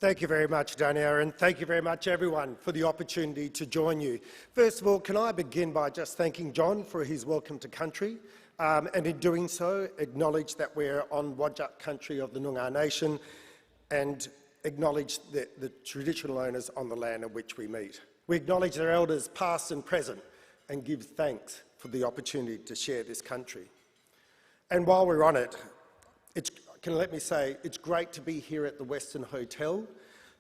Thank you very much, Dania, and thank you very much, everyone, for the opportunity to join you. First of all, can I begin by just thanking John for his welcome to country, and in doing so, acknowledge that we're on Whadjuk country of the Noongar Nation, and acknowledge the traditional owners on the land on which we meet. We acknowledge their elders, past and present, and give thanks for the opportunity to share this country. And while we're on it, let me say, it's great to be here at the Western Hotel,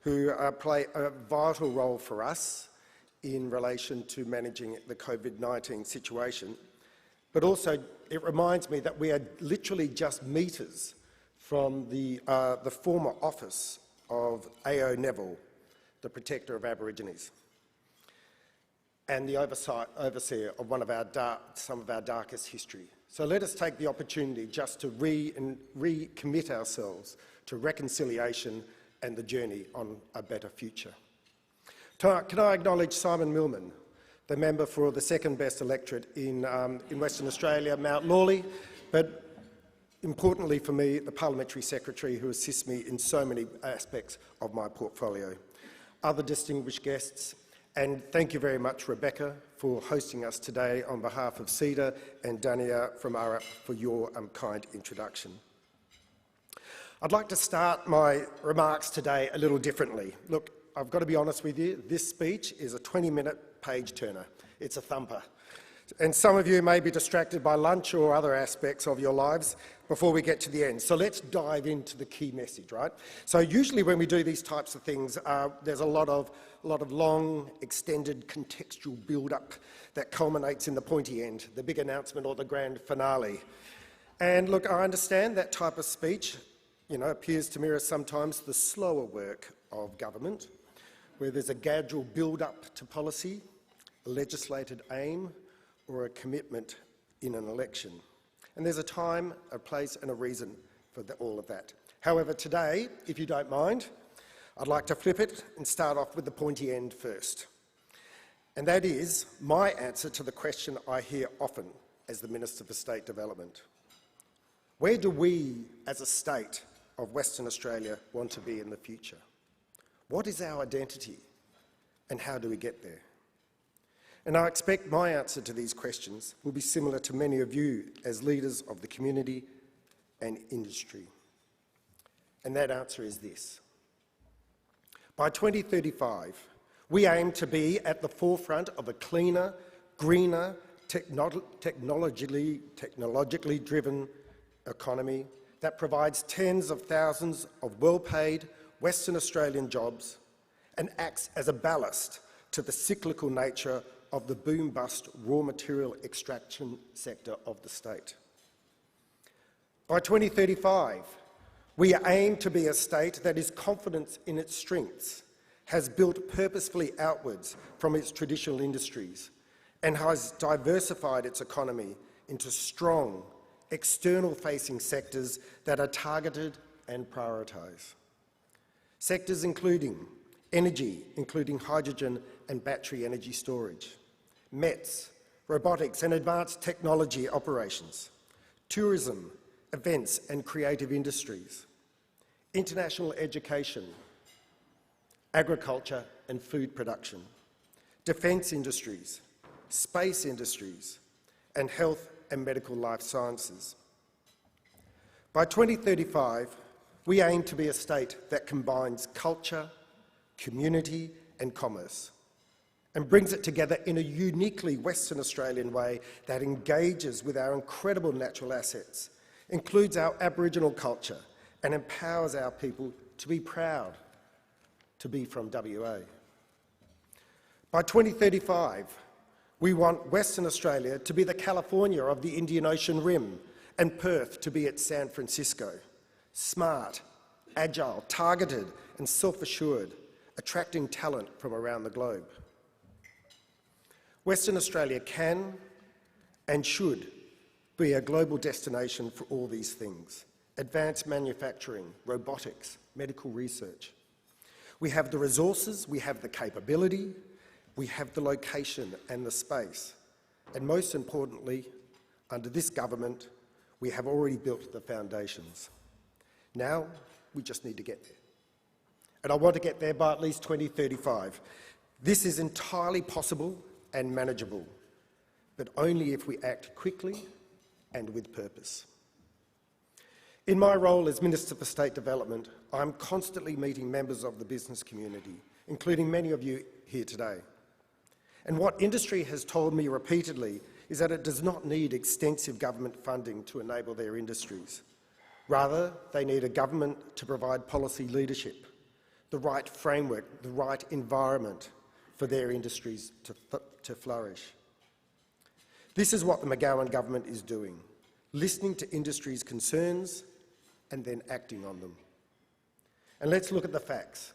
who play a vital role for us in relation to managing the COVID-19 situation. But also, it reminds me that we are literally just metres from the former office of A.O. Neville, the Protector of Aborigines, and the overseer of some of our darkest history. So let us take the opportunity just to recommit ourselves to reconciliation and the journey on a better future. Can I acknowledge Simon Millman, the member for the second best electorate in Western Australia, Mount Lawley, but importantly for me, the Parliamentary Secretary who assists me in so many aspects of my portfolio. Other distinguished guests, and thank you very much, Rebecca, for hosting us today on behalf of CEDA, and Dania from ARAP for your kind introduction. I'd like to start my remarks today a little differently. Look, I've got to be honest with you, this speech is a 20-minute page turner. It's a thumper. And some of you may be distracted by lunch or other aspects of your lives before we get to the end. So let's dive into the key message, right? So usually when we do these types of things, there's a lot of long, extended contextual build-up that culminates in the pointy end, the big announcement or the grand finale. And look, I understand that type of speech, appears to mirror sometimes the slower work of government, where there's a gradual build-up to policy, a legislated aim, or a commitment in an election. And there's a time, a place and a reason for all of that. However, today, if you don't mind, I'd like to flip it and start off with the pointy end first. And that is my answer to the question I hear often as the Minister for State Development. Where do we, as a state of Western Australia, want to be in the future? What is our identity and how do we get there? And I expect my answer to these questions will be similar to many of you as leaders of the community and industry. And that answer is this. By 2035, we aim to be at the forefront of a cleaner, greener, technologically driven economy that provides tens of thousands of well-paid Western Australian jobs and acts as a ballast to the cyclical nature of the boom-bust raw material extraction sector of the state. By 2035, we aim to be a state that is confident in its strengths, has built purposefully outwards from its traditional industries, and has diversified its economy into strong, external-facing sectors that are targeted and prioritised. Sectors including energy, including hydrogen and battery energy storage, METS, robotics and advanced technology operations, tourism, events and creative industries, international education, agriculture and food production, defence industries, space industries, and health and medical life sciences. By 2035, we aim to be a state that combines culture, community and commerce, and brings it together in a uniquely Western Australian way that engages with our incredible natural assets, includes our Aboriginal culture, and empowers our people to be proud to be from WA. By 2035, we want Western Australia to be the California of the Indian Ocean Rim and Perth to be its San Francisco. Smart, agile, targeted and self-assured, attracting talent from around the globe. Western Australia can and should be a global destination for all these things. Advanced manufacturing, robotics, medical research. We have the resources, we have the capability, we have the location and the space. And most importantly, under this government, we have already built the foundations. Now, we just need to get there. and I want to get there by at least 2035. This is entirely possible and manageable, but only if we act quickly and with purpose. In my role as Minister for State Development, I'm constantly meeting members of the business community, including many of you here today. And what industry has told me repeatedly is that it does not need extensive government funding to enable their industries. Rather, they need a government to provide policy leadership, the right framework, the right environment for their industries to flourish. This is what the McGowan government is doing, listening to industry's concerns and then acting on them. And let's look at the facts.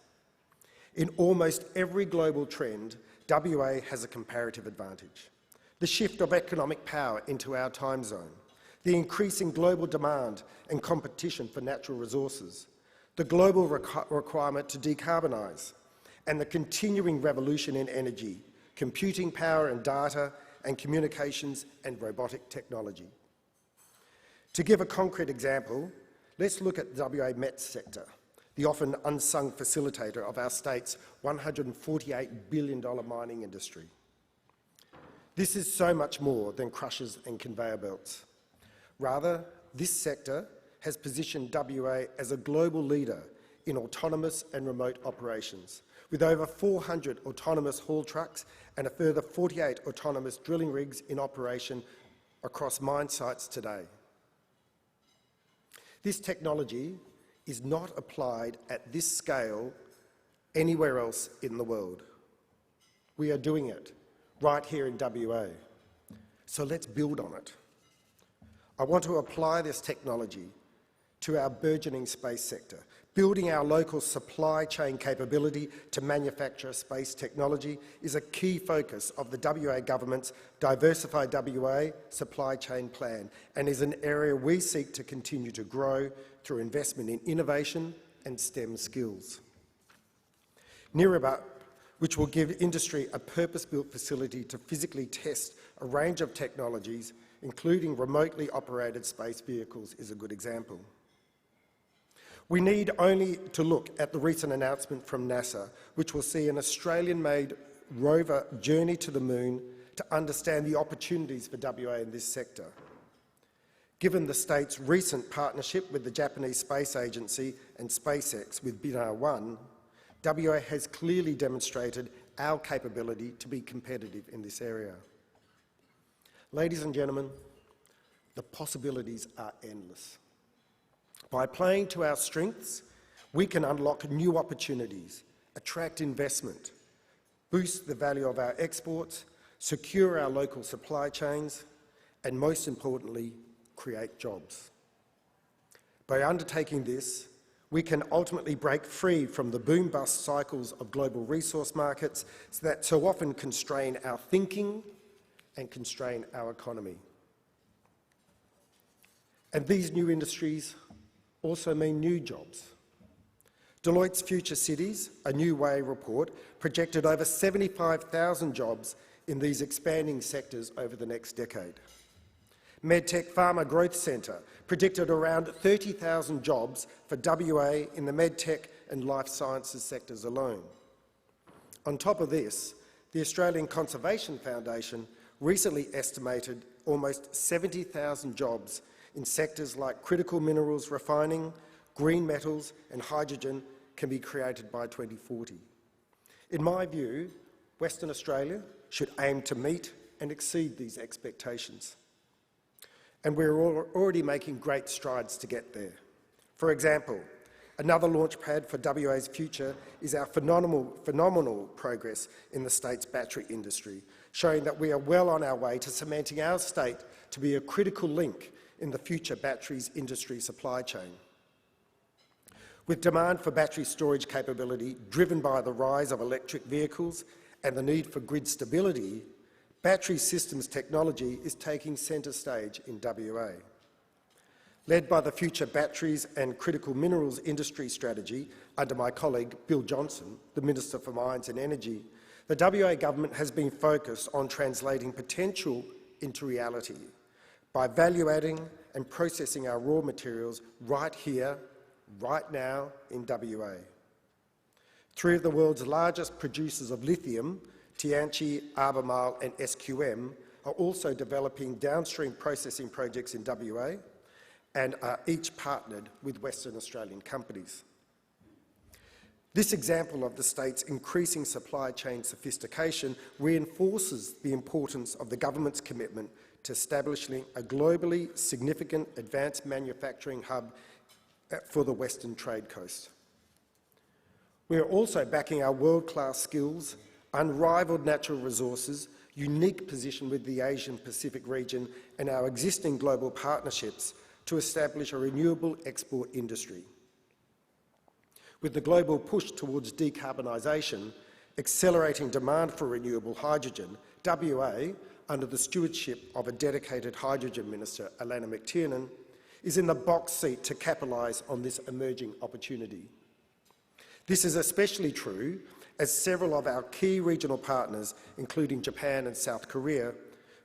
In almost every global trend, WA has a comparative advantage. The shift of economic power into our time zone, the increasing global demand and competition for natural resources, the global requirement to decarbonise, and the continuing revolution in energy, computing power and data, and communications and robotic technology. To give a concrete example, let's look at the WA Met sector, the often unsung facilitator of our state's $148 billion mining industry. This is so much more than crushers and conveyor belts. Rather, this sector has positioned WA as a global leader in autonomous and remote operations, with over 400 autonomous haul trucks and a further 48 autonomous drilling rigs in operation across mine sites today. This technology is not applied at this scale anywhere else in the world. We are doing it right here in WA. So let's build on it. I want to apply this technology to our burgeoning space sector, building our local supply chain capability to manufacture space technology is a key focus of the WA government's Diversified Wa supply chain plan and is an area we seek to continue to grow through investment in innovation and STEM skills. Nirrumbut, which will give industry a purpose-built facility to physically test a range of technologies, including remotely operated space vehicles, is a good example. We need only to look at the recent announcement from NASA, which will see an Australian-made rover journey to the moon to understand the opportunities for WA in this sector. Given the state's recent partnership with the Japanese Space Agency and SpaceX with BINAR-1, WA has clearly demonstrated our capability to be competitive in this area. Ladies and gentlemen, the possibilities are endless. By playing to our strengths, we can unlock new opportunities, attract investment, boost the value of our exports, secure our local supply chains, and most importantly, create jobs. By undertaking this, we can ultimately break free from the boom-bust cycles of global resource markets that so often constrain our thinking and constrain our economy. And these new industries also mean new jobs. Deloitte's Future Cities, a New Way report, projected over 75,000 jobs in these expanding sectors over the next decade. MedTech Pharma Growth Centre predicted around 30,000 jobs for WA in the medtech and life sciences sectors alone. On top of this, the Australian Conservation Foundation recently estimated almost 70,000 jobs in sectors like critical minerals refining, green metals and hydrogen can be created by 2040. In my view, Western Australia should aim to meet and exceed these expectations. And we're already making great strides to get there. For example, another launchpad for WA's future is our phenomenal progress in the state's battery industry, showing that we are well on our way to cementing our state to be a critical link in the future batteries industry supply chain. With demand for battery storage capability driven by the rise of electric vehicles and the need for grid stability, battery systems technology is taking centre stage in WA. Led by the Future Batteries and Critical Minerals Industry Strategy under my colleague Bill Johnson, the Minister for Mines and Energy, the WA government has been focused on translating potential into reality by value-adding and processing our raw materials right here, right now in WA. Three of the world's largest producers of lithium, Tianqi, Albemarle and SQM, are also developing downstream processing projects in WA and are each partnered with Western Australian companies. This example of the state's increasing supply chain sophistication reinforces the importance of the government's commitment to establishing a globally significant advanced manufacturing hub for the Western Trade Coast. We are also backing our world-class skills, unrivalled natural resources, unique position with the Asian Pacific region and our existing global partnerships to establish a renewable export industry. With the global push towards decarbonisation, accelerating demand for renewable hydrogen, WA, under the stewardship of a dedicated hydrogen minister, Alana McTiernan, is in the box seat to capitalise on this emerging opportunity. This is especially true as several of our key regional partners, including Japan and South Korea,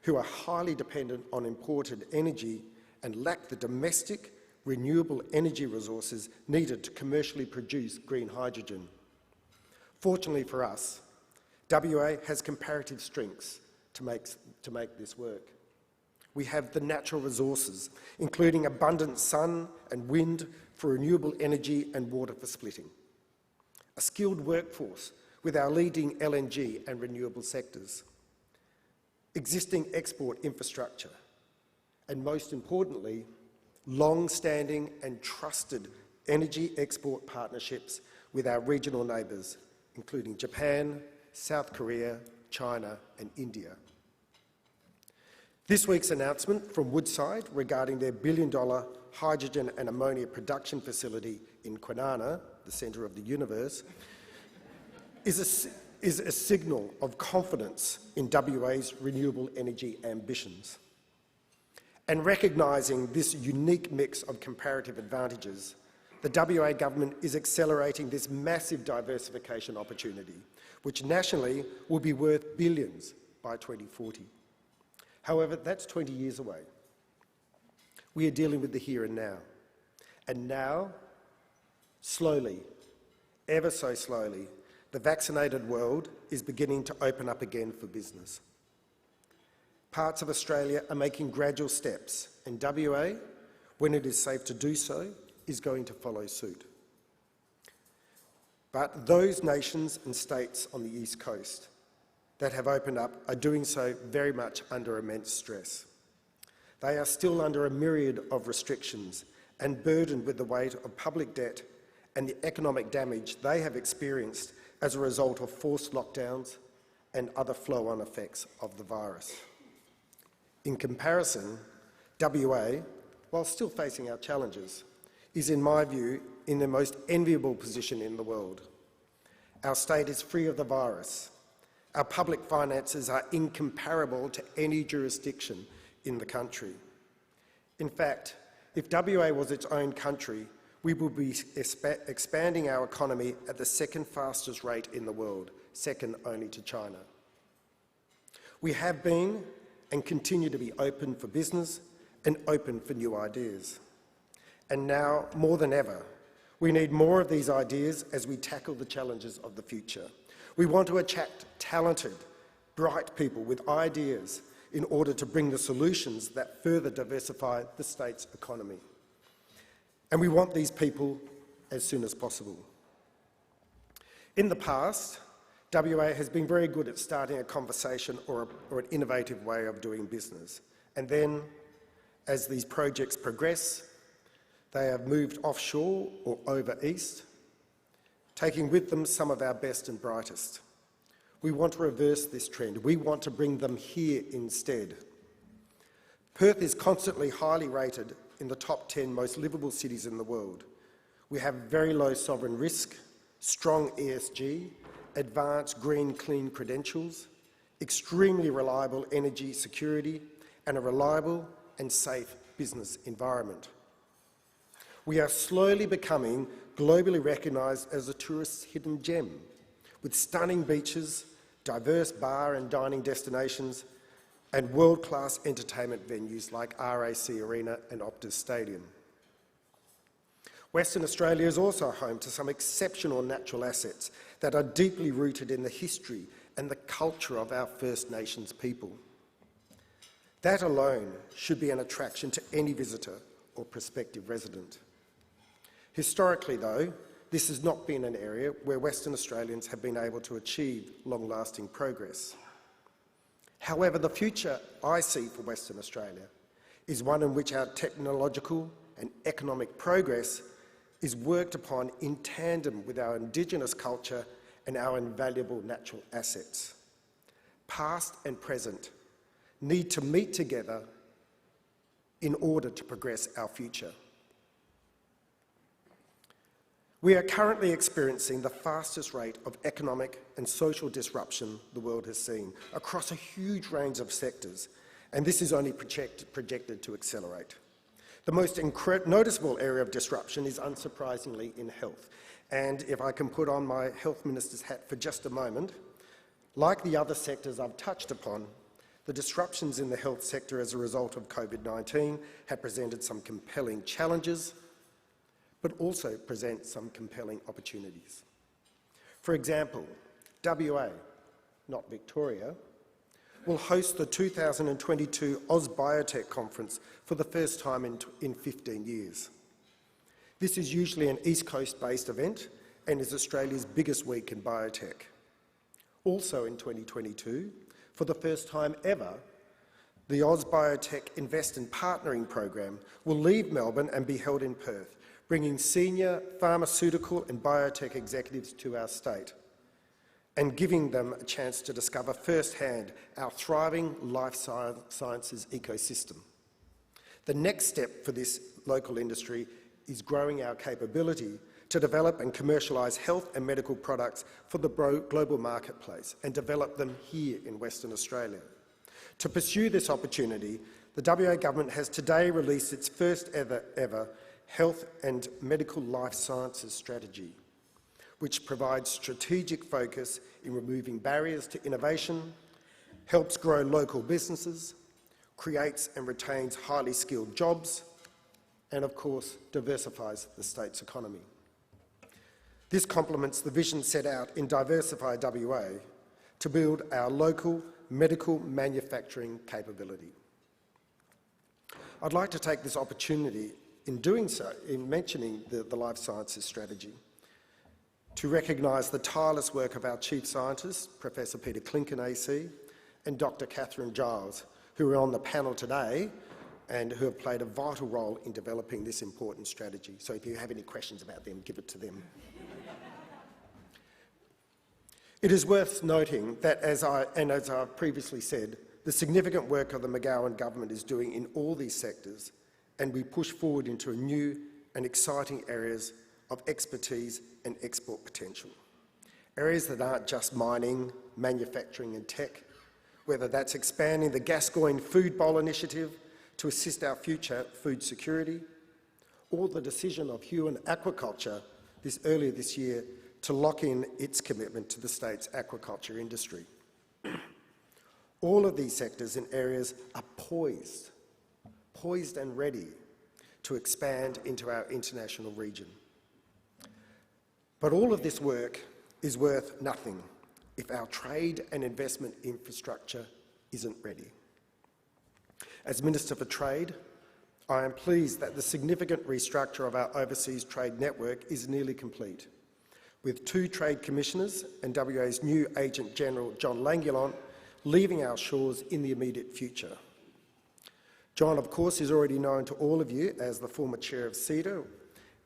who are highly dependent on imported energy and lack the domestic renewable energy resources needed to commercially produce green hydrogen. Fortunately for us, WA has comparative strengths to make this work. We have the natural resources, including abundant sun and wind for renewable energy and water for splitting, a skilled workforce with our leading LNG and renewable sectors, existing export infrastructure, and most importantly, long-standing and trusted energy export partnerships with our regional neighbours, including Japan, South Korea, China and India. This week's announcement from Woodside regarding their billion-dollar hydrogen and ammonia production facility in Kwinana, the centre of the universe, is a signal of confidence in WA's renewable energy ambitions. And recognising this unique mix of comparative advantages, the WA government is accelerating this massive diversification opportunity, which nationally will be worth billions by 2040. However, that's 20 years away. We are dealing with the here and now. And now, slowly, ever so slowly, the vaccinated world is beginning to open up again for business. Parts of Australia are making gradual steps, and WA, when it is safe to do so, is going to follow suit. But those nations and states on the East Coast that have opened up are doing so very much under immense stress. They are still under a myriad of restrictions and burdened with the weight of public debt and the economic damage they have experienced as a result of forced lockdowns and other flow-on effects of the virus. In comparison, WA, while still facing our challenges, is, in my view, in the most enviable position in the world. Our state is free of the virus. Our public finances are incomparable to any jurisdiction in the country. In fact, if WA was its own country, we would be expanding our economy at the second fastest rate in the world, second only to China. We have been and continue to be open for business and open for new ideas. And now, more than ever, we need more of these ideas as we tackle the challenges of the future. We want to attract talented, bright people with ideas in order to bring the solutions that further diversify the state's economy. And we want these people as soon as possible. In the past, WA has been very good at starting a conversation or an innovative way of doing business. And then, as these projects progress, they have moved offshore or over east, taking with them some of our best and brightest. We want to reverse this trend. We want to bring them here instead. Perth is constantly highly rated in the top 10 most livable cities in the world. We have very low sovereign risk, strong ESG, advanced green clean credentials, extremely reliable energy security, and a reliable and safe business environment. We are slowly becoming globally recognised as a tourist's hidden gem, with stunning beaches, diverse bar and dining destinations, and world-class entertainment venues like RAC Arena and Optus Stadium. Western Australia is also home to some exceptional natural assets that are deeply rooted in the history and the culture of our First Nations people. That alone should be an attraction to any visitor or prospective resident. Historically, though, this has not been an area where Western Australians have been able to achieve long-lasting progress. However, the future I see for Western Australia is one in which our technological and economic progress is worked upon in tandem with our Indigenous culture and our invaluable natural assets. Past and present need to meet together in order to progress our future. We are currently experiencing the fastest rate of economic and social disruption the world has seen across a huge range of sectors, and this is only projected to accelerate. The most noticeable area of disruption is unsurprisingly in health, and if I can put on my Health Minister's hat for just a moment, like the other sectors I've touched upon, the disruptions in the health sector as a result of COVID-19 have presented some compelling challenges, but also present some compelling opportunities. For example, WA, not Victoria, will host the 2022 AusBiotech Conference for the first time in 15 years. This is usually an East Coast-based event and is Australia's biggest week in biotech. Also in 2022, for the first time ever, the AusBiotech Invest and Partnering Program will leave Melbourne and be held in Perth, bringing senior pharmaceutical and biotech executives to our state and giving them a chance to discover firsthand our thriving life sciences ecosystem. The next step for this local industry is growing our capability to develop and commercialise health and medical products for the global marketplace and develop them here in Western Australia. To pursue this opportunity, the WA Government has today released its first ever Health and Medical Life Sciences Strategy, which provides strategic focus in removing barriers to innovation, helps grow local businesses, creates and retains highly skilled jobs, and of course diversifies the state's economy. This complements the vision set out in Diversify WA to build our local medical manufacturing capability. I'd like to take this opportunity in doing so, in mentioning the Life Sciences Strategy, to recognise the tireless work of our Chief Scientist, Professor Peter Klinken AC, and Dr. Katharine Giles, who are on the panel today and who have played a vital role in developing this important strategy. So if you have any questions about them, give it to them. It is worth noting that, as I've previously said, the significant work of the McGowan government is doing in all these sectors, and we push forward into new and exciting areas of expertise and export potential. Areas that aren't just mining, manufacturing and tech, whether that's expanding the Gascoyne Food Bowl initiative to assist our future food security, or the decision of Huon Aquaculture earlier this year to lock in its commitment to the state's aquaculture industry. All of these sectors and areas are poised and ready to expand into our international region. But all of this work is worth nothing if our trade and investment infrastructure isn't ready. As Minister for Trade, I am pleased that the significant restructure of our overseas trade network is nearly complete, with 2 Trade Commissioners and WA's new Agent General, John Langulon, leaving our shores in the immediate future. John, of course, is already known to all of you as the former chair of CEDA,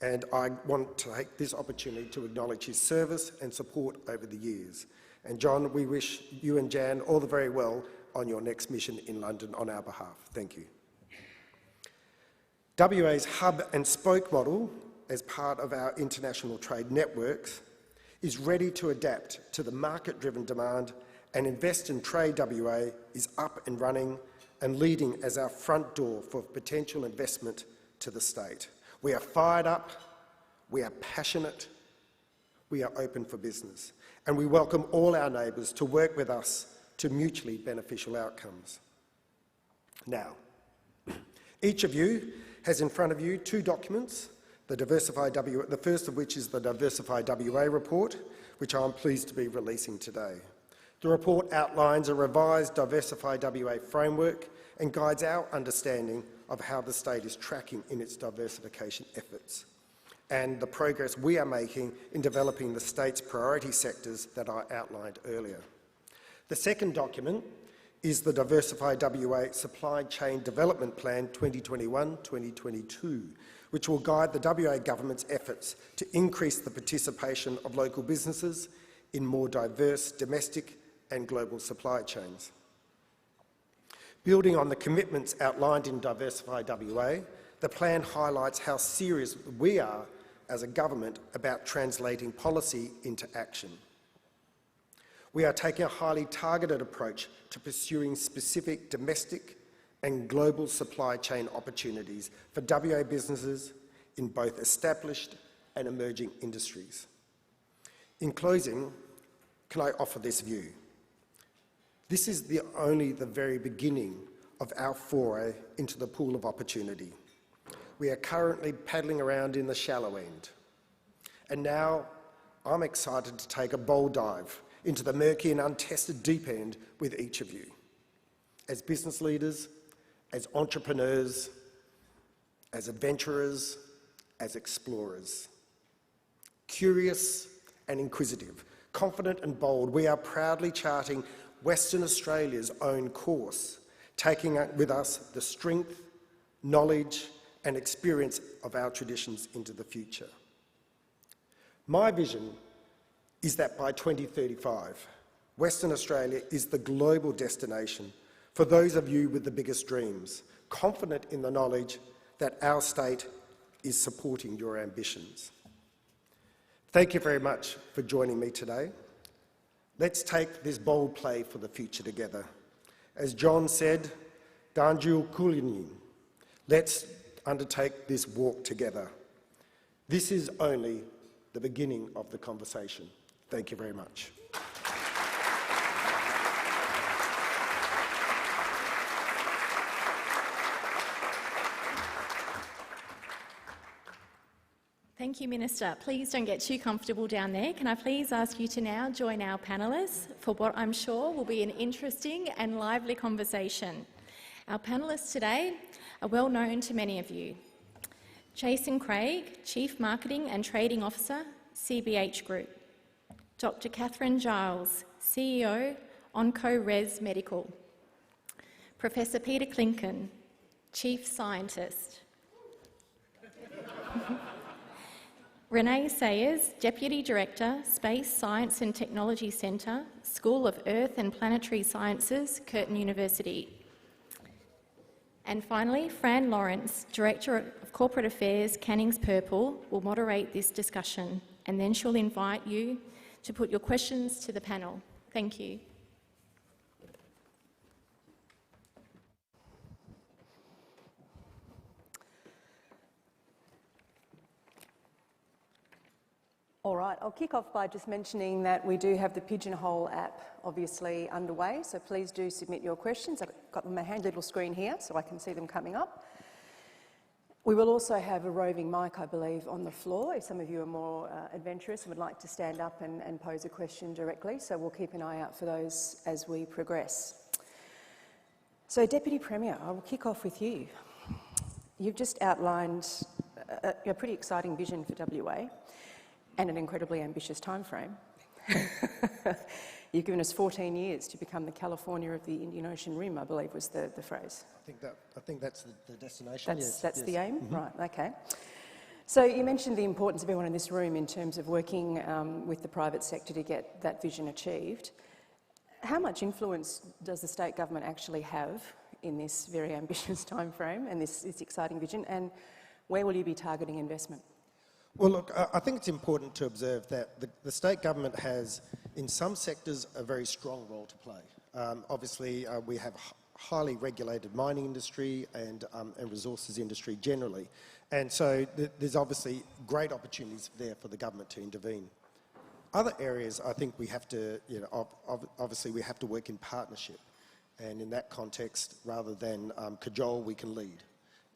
and I want to take this opportunity to acknowledge his service and support over the years. And John, we wish you and Jan all the very well on your next mission in London on our behalf. Thank you. WA's hub and spoke model, as part of our international trade networks, is ready to adapt to the market-driven demand, and Invest in Trade WA is up and running and leading as our front door for potential investment to the state. We are fired up, we are passionate, we are open for business, and we welcome all our neighbours to work with us to mutually beneficial outcomes. Now, each of you has in front of you 2 documents The first of which is the Diversified WA report, which I'm pleased to be releasing today. The report outlines a revised Diversified WA framework and guides our understanding of how the state is tracking in its diversification efforts and the progress we are making in developing the state's priority sectors that I outlined earlier. The second document is the Diversified WA Supply Chain Development Plan 2021-2022, which will guide the WA government's efforts to increase the participation of local businesses in more diverse domestic and global supply chains. Building on the commitments outlined in Diversify WA, the plan highlights how serious we are as a government about translating policy into action. We are taking a highly targeted approach to pursuing specific domestic and global supply chain opportunities for WA businesses in both established and emerging industries. In closing, can I offer this view? This is only the very beginning of our foray into the pool of opportunity. We are currently paddling around in the shallow end. And now I'm excited to take a bold dive into the murky and untested deep end with each of you. As business leaders, as entrepreneurs, as adventurers, as explorers. Curious and inquisitive, confident and bold, we are proudly charting Western Australia's own course, taking with us the strength, knowledge and experience of our traditions into the future. My vision is that by 2035, Western Australia is the global destination for those of you with the biggest dreams, confident in the knowledge that our state is supporting your ambitions. Thank you very much for joining me today. Let's take this bold play for the future together. As John said, Danjul Kulinin, let's undertake this walk together. This is only the beginning of the conversation. Thank you very much. Thank you, Minister. Please don't get too comfortable down there. Can I please ask you to now join our panellists for what I'm sure will be an interesting and lively conversation. Our panellists today are well known to many of you. Jason Craig, Chief Marketing and Trading Officer, CBH Group. Dr. Katharine Giles, CEO, OncoRes Medical. Professor Peter Klinken, Chief Scientist. Renee Sayers, Deputy Director, Space Science and Technology Centre, School of Earth and Planetary Sciences, Curtin University. And finally, Fran Lawrence, Director of Corporate Affairs, Cannings Purple, will moderate this discussion, and then she'll invite you to put your questions to the panel. Thank you. All right, I'll kick off by just mentioning that we do have the Pigeonhole app obviously underway, so please do submit your questions. I've got them on my hand little screen here so I can see them coming up. We will also have a roving mic, I believe, on the floor if some of you are more adventurous and would like to stand up and pose a question directly, so we'll keep an eye out for those as we progress. So, Deputy Premier, I will kick off with you. You've just outlined a pretty exciting vision for WA. And an incredibly ambitious timeframe. You've given us 14 years to become the California of the Indian Ocean Rim, I believe was the phrase. I think that's the destination. That's the aim? Mm-hmm. Right, okay. So you mentioned the importance of everyone in this room in terms of working with the private sector to get that vision achieved. How much influence does the state government actually have in this very ambitious timeframe and this exciting vision, and where will you be targeting investment? Well, look, I think it's important to observe that the state government has, in some sectors, a very strong role to play. Obviously, we have highly regulated mining industry and resources industry generally. And so there's obviously great opportunities there for the government to intervene. Other areas, I think we have to, obviously we have to work in partnership. And in that context, rather than cajole, we can lead.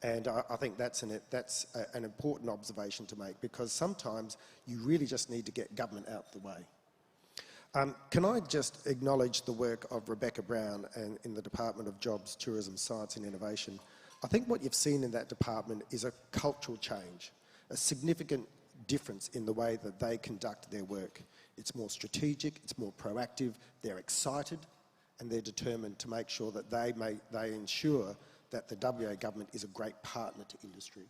And I think that's an important observation to make, because sometimes you really just need to get government out the way. Can I just acknowledge the work of Rebecca Brown in the Department of Jobs, Tourism, Science and Innovation. I think what you've seen in that department is a cultural change, a significant difference in the way that they conduct their work. It's more strategic, it's more proactive, they're excited, and they're determined to make sure that they ensure that the WA government is a great partner to industry.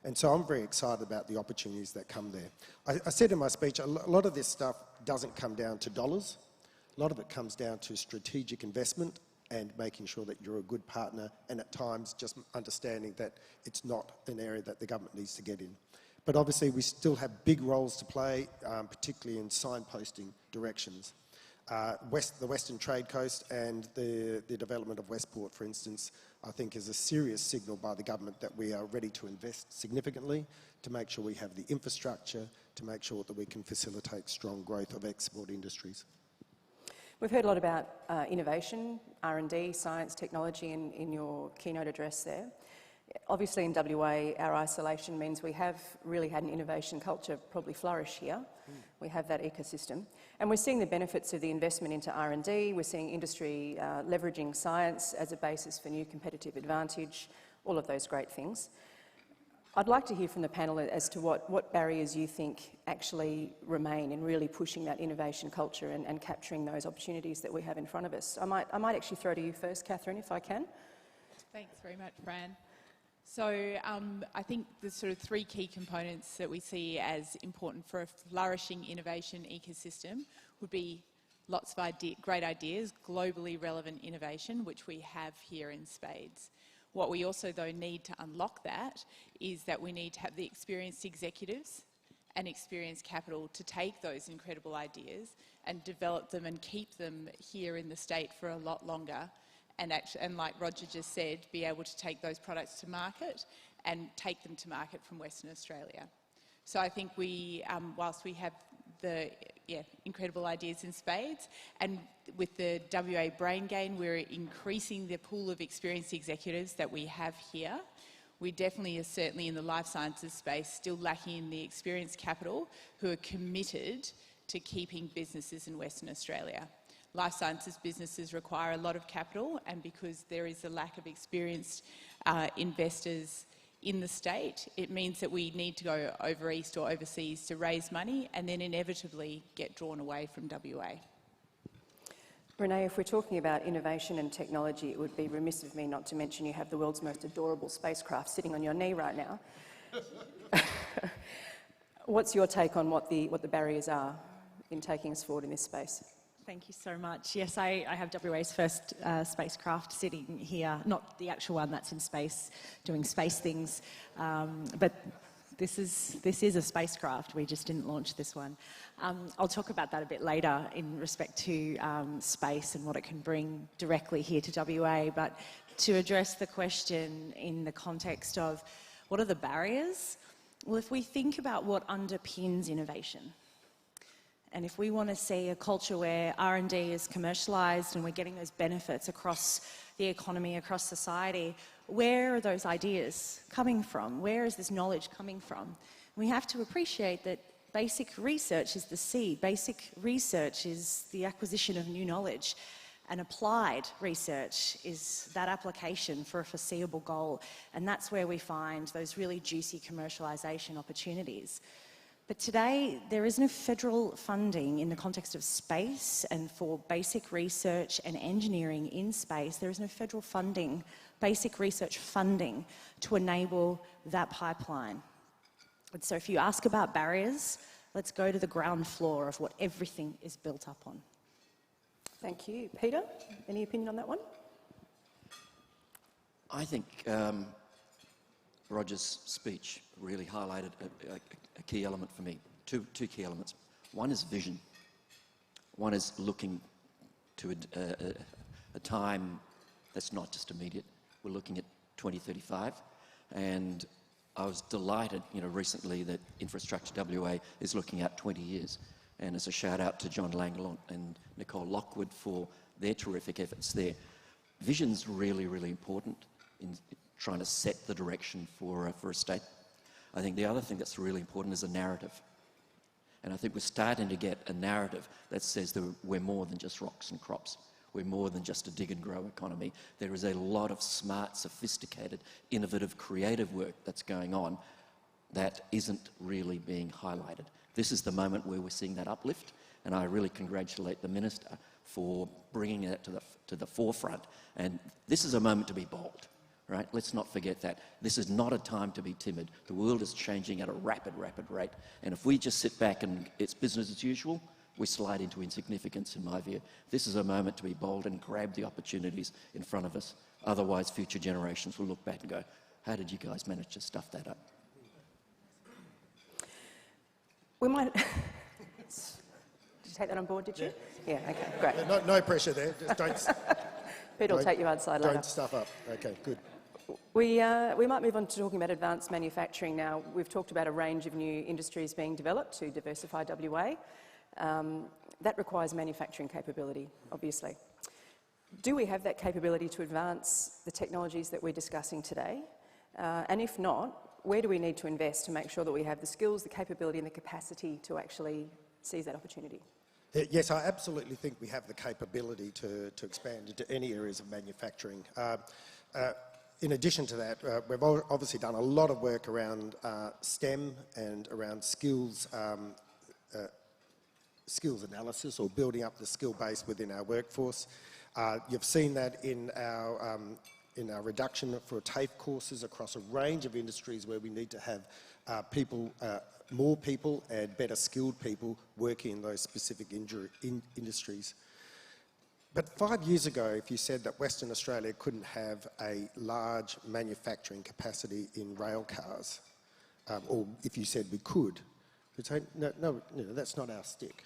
And so I'm very excited about the opportunities that come there. I said in my speech, a lot of this stuff doesn't come down to dollars. A lot of it comes down to strategic investment and making sure that you're a good partner, and at times just understanding that it's not an area that the government needs to get in. But obviously we still have big roles to play, particularly in signposting directions. The Western Trade Coast and the development of Westport, for instance, I think is a serious signal by the government that we are ready to invest significantly to make sure we have the infrastructure, to make sure that we can facilitate strong growth of export industries. We've heard a lot about innovation, R&D, science, technology in your keynote address there. Obviously in WA, our isolation means we have really had an innovation culture probably flourish here. We have that ecosystem. And we're seeing the benefits of the investment into R&D. We're seeing industry leveraging science as a basis for new competitive advantage, all of those great things. I'd like to hear from the panel as to what barriers you think actually remain in really pushing that innovation culture and capturing those opportunities that we have in front of us. I might actually throw to you first, Katharine, if I can. Thanks very much, Fran. So I think the sort of three key components that we see as important for a flourishing innovation ecosystem would be lots of great ideas, globally relevant innovation, which we have here in spades. What we also, though, need to unlock that is that we need to have the experienced executives and experienced capital to take those incredible ideas and develop them and keep them here in the state for a lot longer. And like Roger just said, be able to take those products to market and take them to market from Western Australia. So I think we, whilst we have the incredible ideas in spades, and with the WA Brain Gain, we're increasing the pool of experienced executives that we have here. We definitely are certainly in the life sciences space still lacking in the experienced capital who are committed to keeping businesses in Western Australia. Life sciences businesses require a lot of capital, and because there is a lack of experienced investors in the state, it means that we need to go over east or overseas to raise money and then inevitably get drawn away from WA. Renee, if we're talking about innovation and technology, it would be remiss of me not to mention you have the world's most adorable spacecraft sitting on your knee right now. What's your take on what the barriers are in taking us forward in this space? Thank you so much. Yes, I have WA's first spacecraft sitting here, not the actual one that's in space doing space things, but this is a spacecraft. We just didn't launch this one. I'll talk about that a bit later in respect to space and what it can bring directly here to WA, but to address the question in the context of what are the barriers? Well, if we think about what underpins innovation, and if we want to see a culture where R&D is commercialised and we're getting those benefits across the economy, across society, where are those ideas coming from? Where is this knowledge coming from? We have to appreciate that basic research is the seed. Basic research is the acquisition of new knowledge. And applied research is that application for a foreseeable goal. And that's where we find those really juicy commercialisation opportunities. But today, there is no federal funding in the context of space and for basic research and engineering in space. There is no federal funding, basic research funding, to enable that pipeline. And so if you ask about barriers, let's go to the ground floor of what everything is built up on. Thank you. Peter, any opinion on that one? I think Roger's speech really highlighted a key element for me, two key elements. One is vision. One is looking to a time that's not just immediate. We're looking at 2035, and I was delighted, recently that Infrastructure WA is looking at 20 years. And as a shout out to John Langland and Nicole Lockwood for their terrific efforts there. Vision's really, really important in trying to set the direction for a state. I think the other thing that's really important is a narrative. And I think we're starting to get a narrative that says that we're more than just rocks and crops. We're more than just a dig and grow economy. There is a lot of smart, sophisticated, innovative, creative work that's going on that isn't really being highlighted. This is the moment where we're seeing that uplift, and I really congratulate the Minister for bringing it to the forefront. And this is a moment to be bold, right? Let's not forget that. This is not a time to be timid. The world is changing at a rapid, rapid rate. And if we just sit back and it's business as usual, we slide into insignificance, in my view. This is a moment to be bold and grab the opportunities in front of us. Otherwise, future generations will look back and go, how did you guys manage to stuff that up? We might... Did you take that on board, did you? Yeah, okay, great. No pressure there. Just don't... Peter will take you outside later. Don't stuff up. Okay, good. We might move on to talking about advanced manufacturing now. We've talked about a range of new industries being developed to diversify WA. That requires manufacturing capability, obviously. Do we have that capability to advance the technologies that we're discussing today? And if not, where do we need to invest to make sure that we have the skills, the capability and the capacity to actually seize that opportunity? Yes, I absolutely think we have the capability to expand into any areas of manufacturing. In addition to that, we've obviously done a lot of work around STEM and around skills analysis, or building up the skill base within our workforce. You've seen that in our reduction for TAFE courses across a range of industries where we need to have more people and better skilled people working in those specific industries. But 5 years ago, if you said that Western Australia couldn't have a large manufacturing capacity in rail cars, or if you said we could, we'd say, no, that's not our stick.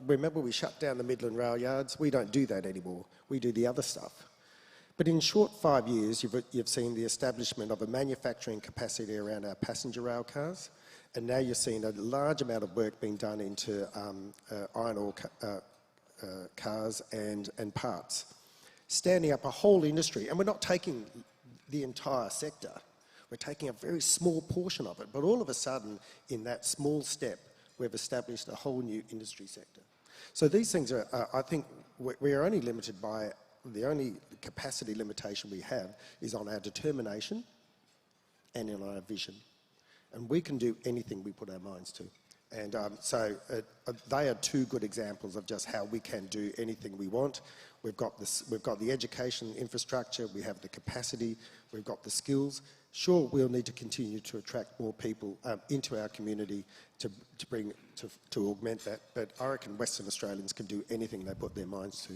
Remember, we shut down the Midland rail yards? We don't do that anymore. We do the other stuff. But in short 5 years, you've seen the establishment of a manufacturing capacity around our passenger rail cars, and now you're seeing a large amount of work being done into iron ore cars and parts, standing up a whole industry. And we're not taking the entire sector. We're taking a very small portion of it. But all of a sudden, in that small step, we've established a whole new industry sector. So these things are, I think, we are only limited by, the only capacity limitation we have is on our determination and in our vision. And we can do anything we put our minds to. And so they are two good examples of just how we can do anything we want. We've got the education infrastructure, we have the capacity, we've got the skills. Sure, we'll need to continue to attract more people into our community to augment that, but I reckon Western Australians can do anything they put their minds to.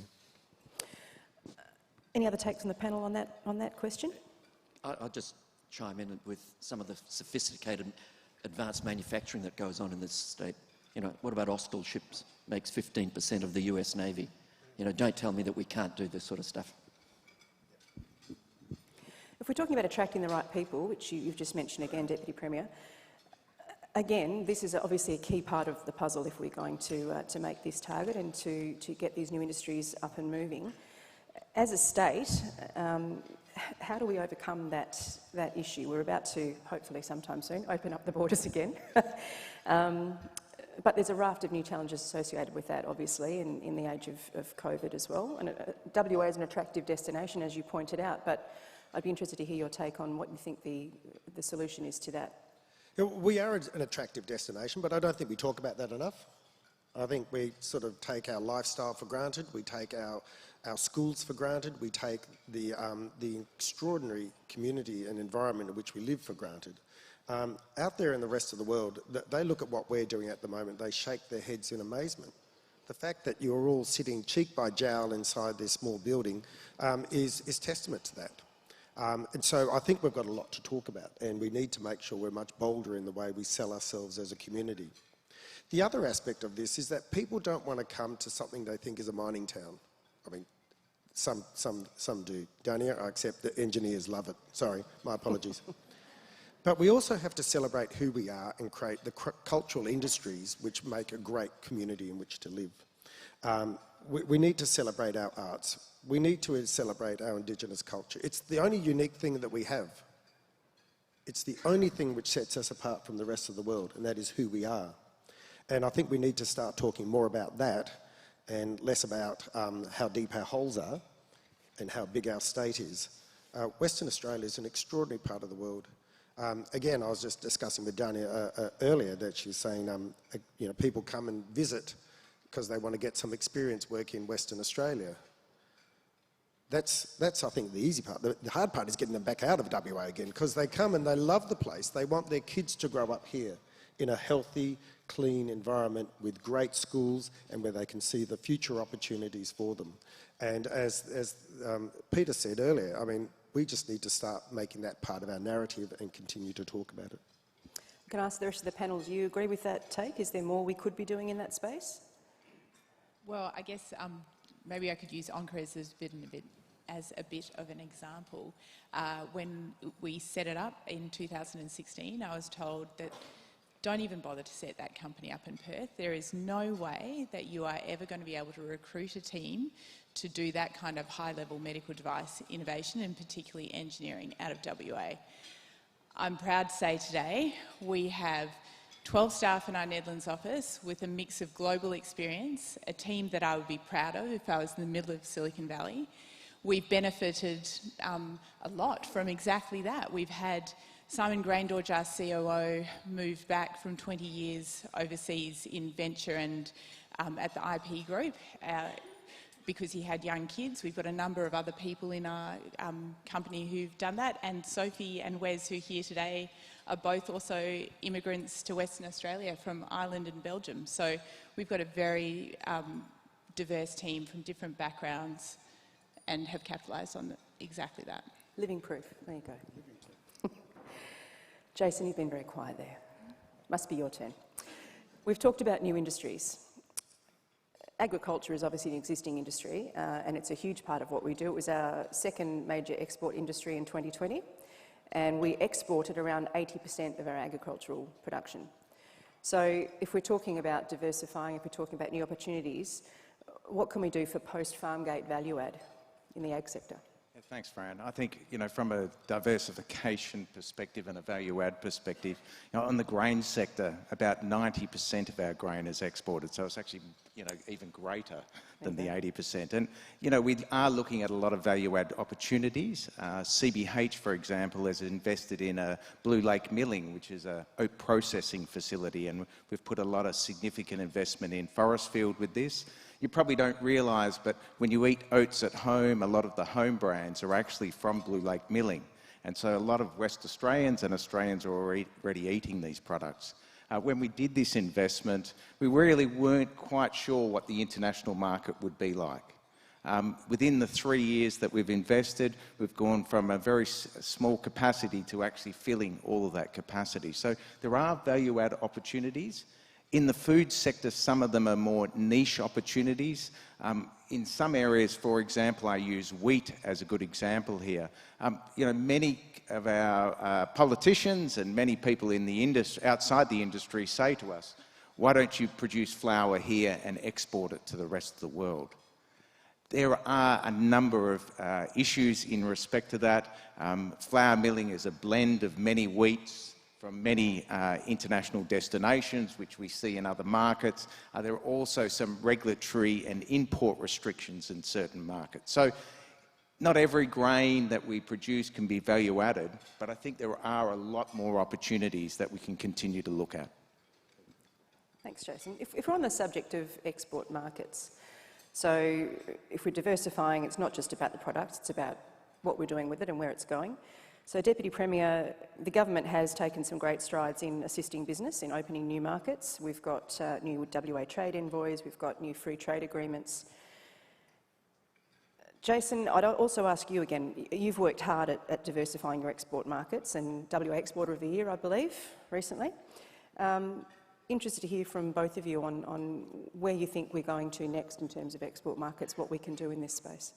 Any other takes on the panel on that question? I'll just chime in with some of the sophisticated advanced manufacturing that goes on in this state. You know, what about Austral ships? Makes 15% of the US Navy. You know, don't tell me that we can't do this sort of stuff. If we're talking about attracting the right people, which you've just mentioned again, Deputy Premier, again, this is obviously a key part of the puzzle if we're going to make this target and to get these new industries up and moving. As a state, how do we overcome that issue? We're about to, hopefully sometime soon, open up the borders again. But there's a raft of new challenges associated with that, obviously, in the age of COVID as well. And WA is an attractive destination, as you pointed out, but I'd be interested to hear your take on what you think the solution is to that. We are an attractive destination, but I don't think we talk about that enough. I think we sort of take our lifestyle for granted, we take our schools for granted, we take the extraordinary community and environment in which we live for granted. Out there in the rest of the world, they look at what we're doing at the moment, they shake their heads in amazement. The fact that you're all sitting cheek by jowl inside this small building is testament to that. And so I think we've got a lot to talk about, and we need to make sure we're much bolder in the way we sell ourselves as a community. The other aspect of this is that people don't want to come to something they think is a mining town. I mean, some do, don't you? Except the engineers love it. Sorry, my apologies. But we also have to celebrate who we are and create the cultural industries which make a great community in which to live. We need to celebrate our arts. We need to celebrate our Indigenous culture. It's the only unique thing that we have. It's the only thing which sets us apart from the rest of the world, and that is who we are. And I think we need to start talking more about that and less about how deep our holes are and how big our state is. Western Australia is an extraordinary part of the world. Again, I was just discussing with Dani earlier that she's saying, you know, people come and visit because they want to get some experience working in Western Australia. That's I think, the easy part. The hard part is getting them back out of WA again, because they come and they love the place. They want their kids to grow up here in a healthy, clean environment with great schools and where they can see the future opportunities for them. And as Peter said earlier, I mean, we just need to start making that part of our narrative and continue to talk about it. Can I ask the rest of the panel, do you agree with that take? Is there more we could be doing in that space? Well, I guess maybe I could use OncoRes as a bit of an example. When we set it up in 2016, I was told that don't even bother to set that company up in Perth. There is no way that you are ever going to be able to recruit a team to do that kind of high-level medical device innovation, and particularly engineering, out of WA. I'm proud to say today we have 12 staff in our Netherlands office with a mix of global experience, a team that I would be proud of if I was in the middle of Silicon Valley. We've benefited a lot from exactly that. We've had Simon Graindorge, our COO, move back from 20 years overseas in venture and at the IP group because he had young kids. We've got a number of other people in our company who've done that, and Sophie and Wes, who are here today, are both also immigrants to Western Australia from Ireland and Belgium. So we've got a very diverse team from different backgrounds and have capitalised on exactly that. Living proof. There you go. Jason, you've been very quiet there. Must be your turn. We've talked about new industries. Agriculture is obviously an existing industry, and it's a huge part of what we do. It was our second major export industry in 2020, and we exported around 80% of our agricultural production. So if we're talking about diversifying, if we're talking about new opportunities, what can we do for post-farm gate value add in the ag sector? Yeah, thanks, Fran. I think, you know, from a diversification perspective and a value add perspective, you know, on the grain sector, about 90% of our grain is exported, so it's actually, you know, even greater than the 80%. And, you know, we are looking at a lot of value add opportunities. CBH, for example, has invested in a Blue Lake Milling, which is a oat processing facility, and we've put a lot of significant investment in Forestfield with this. You probably don't realise, but when you eat oats at home, a lot of the home brands are actually from Blue Lake Milling. And so a lot of West Australians and Australians are already eating these products. When we did this investment, we really weren't quite sure what the international market would be like. Within the 3 years that we've invested, we've gone from a very small capacity to actually filling all of that capacity. So there are value-add opportunities. In the food sector, some of them are more niche opportunities. In some areas, for example, I use wheat as a good example here. You know, many of our politicians and many people in the industry, outside the industry, say to us, why don't you produce flour here and export it to the rest of the world? There are a number of issues in respect to that. Flour milling is a blend of many wheats from many international destinations, which we see in other markets. There are also some regulatory and import restrictions in certain markets. So not every grain that we produce can be value added, but I think there are a lot more opportunities that we can continue to look at. Thanks, Jason. If we're on the subject of export markets, so if we're diversifying, it's not just about the products, it's about what we're doing with it and where it's going. So, Deputy Premier, the government has taken some great strides in assisting business in opening new markets. We've got new WA trade envoys, we've got new free trade agreements. Jason, I'd also ask you again, you've worked hard at diversifying your export markets and WA Exporter of the Year, I believe, recently. Interested to hear from both of you on where you think we're going to next in terms of export markets, what we can do in this space.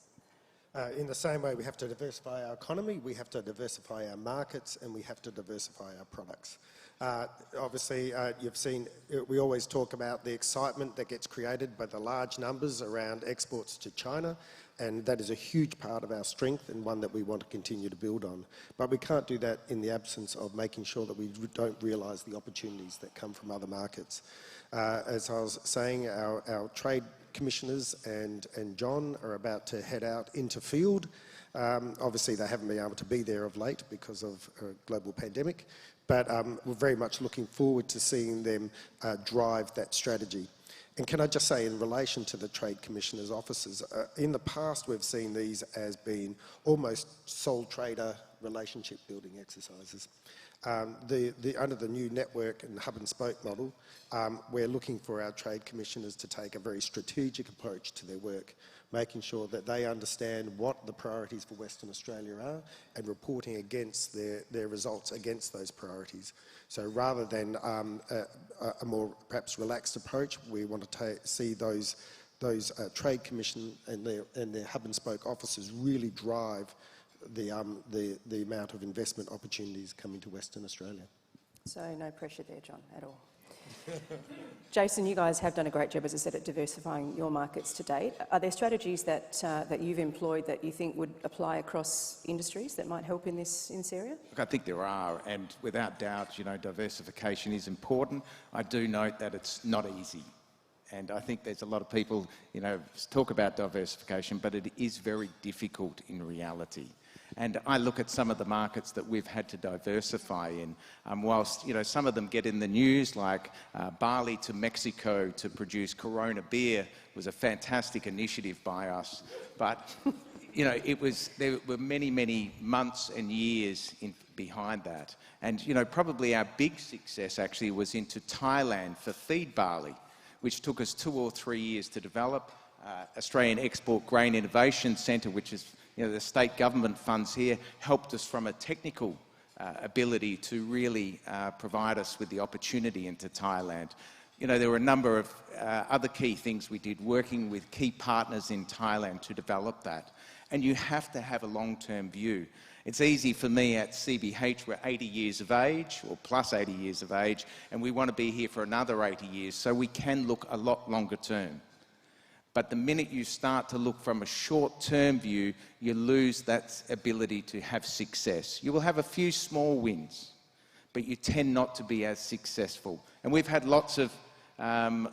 In the same way we have to diversify our economy, we have to diversify our markets, and we have to diversify our products. Obviously, you've seen, we always talk about the excitement that gets created by the large numbers around exports to China, and that is a huge part of our strength and one that we want to continue to build on. But we can't do that in the absence of making sure that we don't realise the opportunities that come from other markets. As I was saying, our trade commissioners and John are about to head out into field. Obviously, they haven't been able to be there of late because of a global pandemic, but we're very much looking forward to seeing them drive that strategy. And can I just say, in relation to the Trade Commissioner's offices, in the past we've seen these as being almost sole trader relationship building exercises. Under the new network and hub and spoke model, we're looking for our Trade Commissioners to take a very strategic approach to their work, making sure that they understand what the priorities for Western Australia are and reporting against their results against those priorities. So rather than a more perhaps relaxed approach, we want to see those Trade Commission and their hub and spoke offices really drive the amount of investment opportunities coming to Western Australia. So no pressure there, John, at all. Jason, you guys have done a great job, as I said, at diversifying your markets to date. Are there strategies that you've employed that you think would apply across industries that might help in this area? Look, I think there are, and without doubt, diversification is important. I do note that it's not easy. And I think there's a lot of people, talk about diversification, but it is very difficult in reality. And I look at some of the markets that we've had to diversify in, whilst, some of them get in the news, like barley to Mexico to produce Corona beer was a fantastic initiative by us. But, there were many, many months and years behind that. And, probably our big success actually was into Thailand for feed barley, which took us 2 or 3 years to develop. Australian Export Grain Innovation Centre, which is the state government funds here, helped us from a technical ability to really provide us with the opportunity into Thailand. There were a number of other key things we did, working with key partners in Thailand to develop that. And you have to have a long-term view. It's easy for me at CBH, we're 80 years of age, or plus 80 years of age, and we want to be here for another 80 years, so we can look a lot longer term. But the minute you start to look from a short-term view, you lose that ability to have success. You will have a few small wins, but you tend not to be as successful. And we've had lots of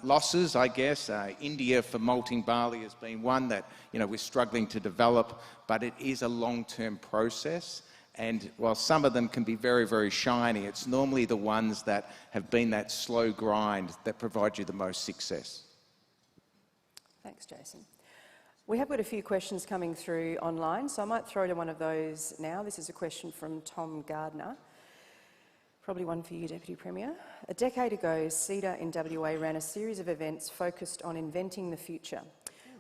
losses, I guess. India for malting barley has been one that, we're struggling to develop, but it is a long-term process. And while some of them can be very, very shiny, it's normally the ones that have been that slow grind that provide you the most success. Thanks, Jason. We have got a few questions coming through online, so I might throw to one of those now. This is a question from Tom Gardner. Probably one for you, Deputy Premier. A decade ago, CEDA in WA ran a series of events focused on inventing the future.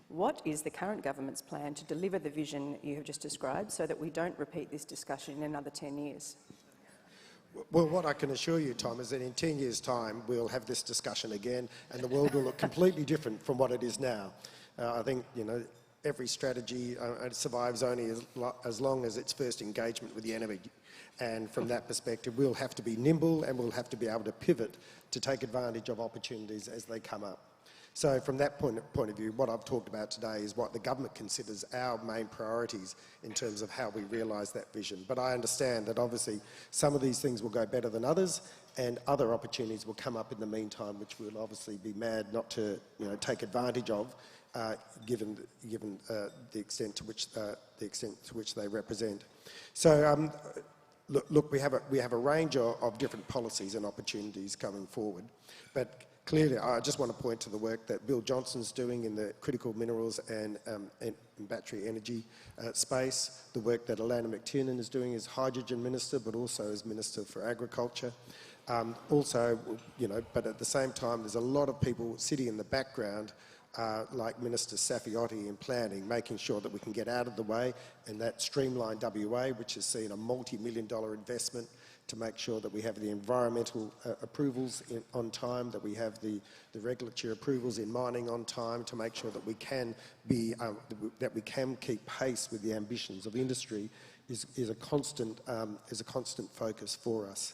What is the current government's plan to deliver the vision you have just described so that we don't repeat this discussion in another 10 years? Well, what I can assure you, Tom, is that in 10 years' time, we'll have this discussion again and the world will look completely different from what it is now. I think, every strategy survives only as long as its first engagement with the enemy. And from that perspective, we'll have to be nimble and we'll have to be able to pivot to take advantage of opportunities as they come up. So from that point of view, what I've talked about today is what the government considers our main priorities in terms of how we realise that vision. But I understand that obviously some of these things will go better than others and other opportunities will come up in the meantime, which we'll obviously be mad not to take advantage of, given the extent to which they represent. So look, we have a range of different policies and opportunities coming forward, but clearly, I just want to point to the work that Bill Johnson's doing in the critical minerals and battery energy space, the work that Alana McTiernan is doing as Hydrogen Minister, but also as Minister for Agriculture. But at the same time, there's a lot of people sitting in the background, like Minister Safiotti in planning, making sure that we can get out of the way, and that streamlined WA, which has seen a multi-million-dollar investment to make sure that we have the environmental approvals on time, that we have the regulatory approvals in mining on time, to make sure that we can keep pace with the ambitions of industry is a constant focus for us.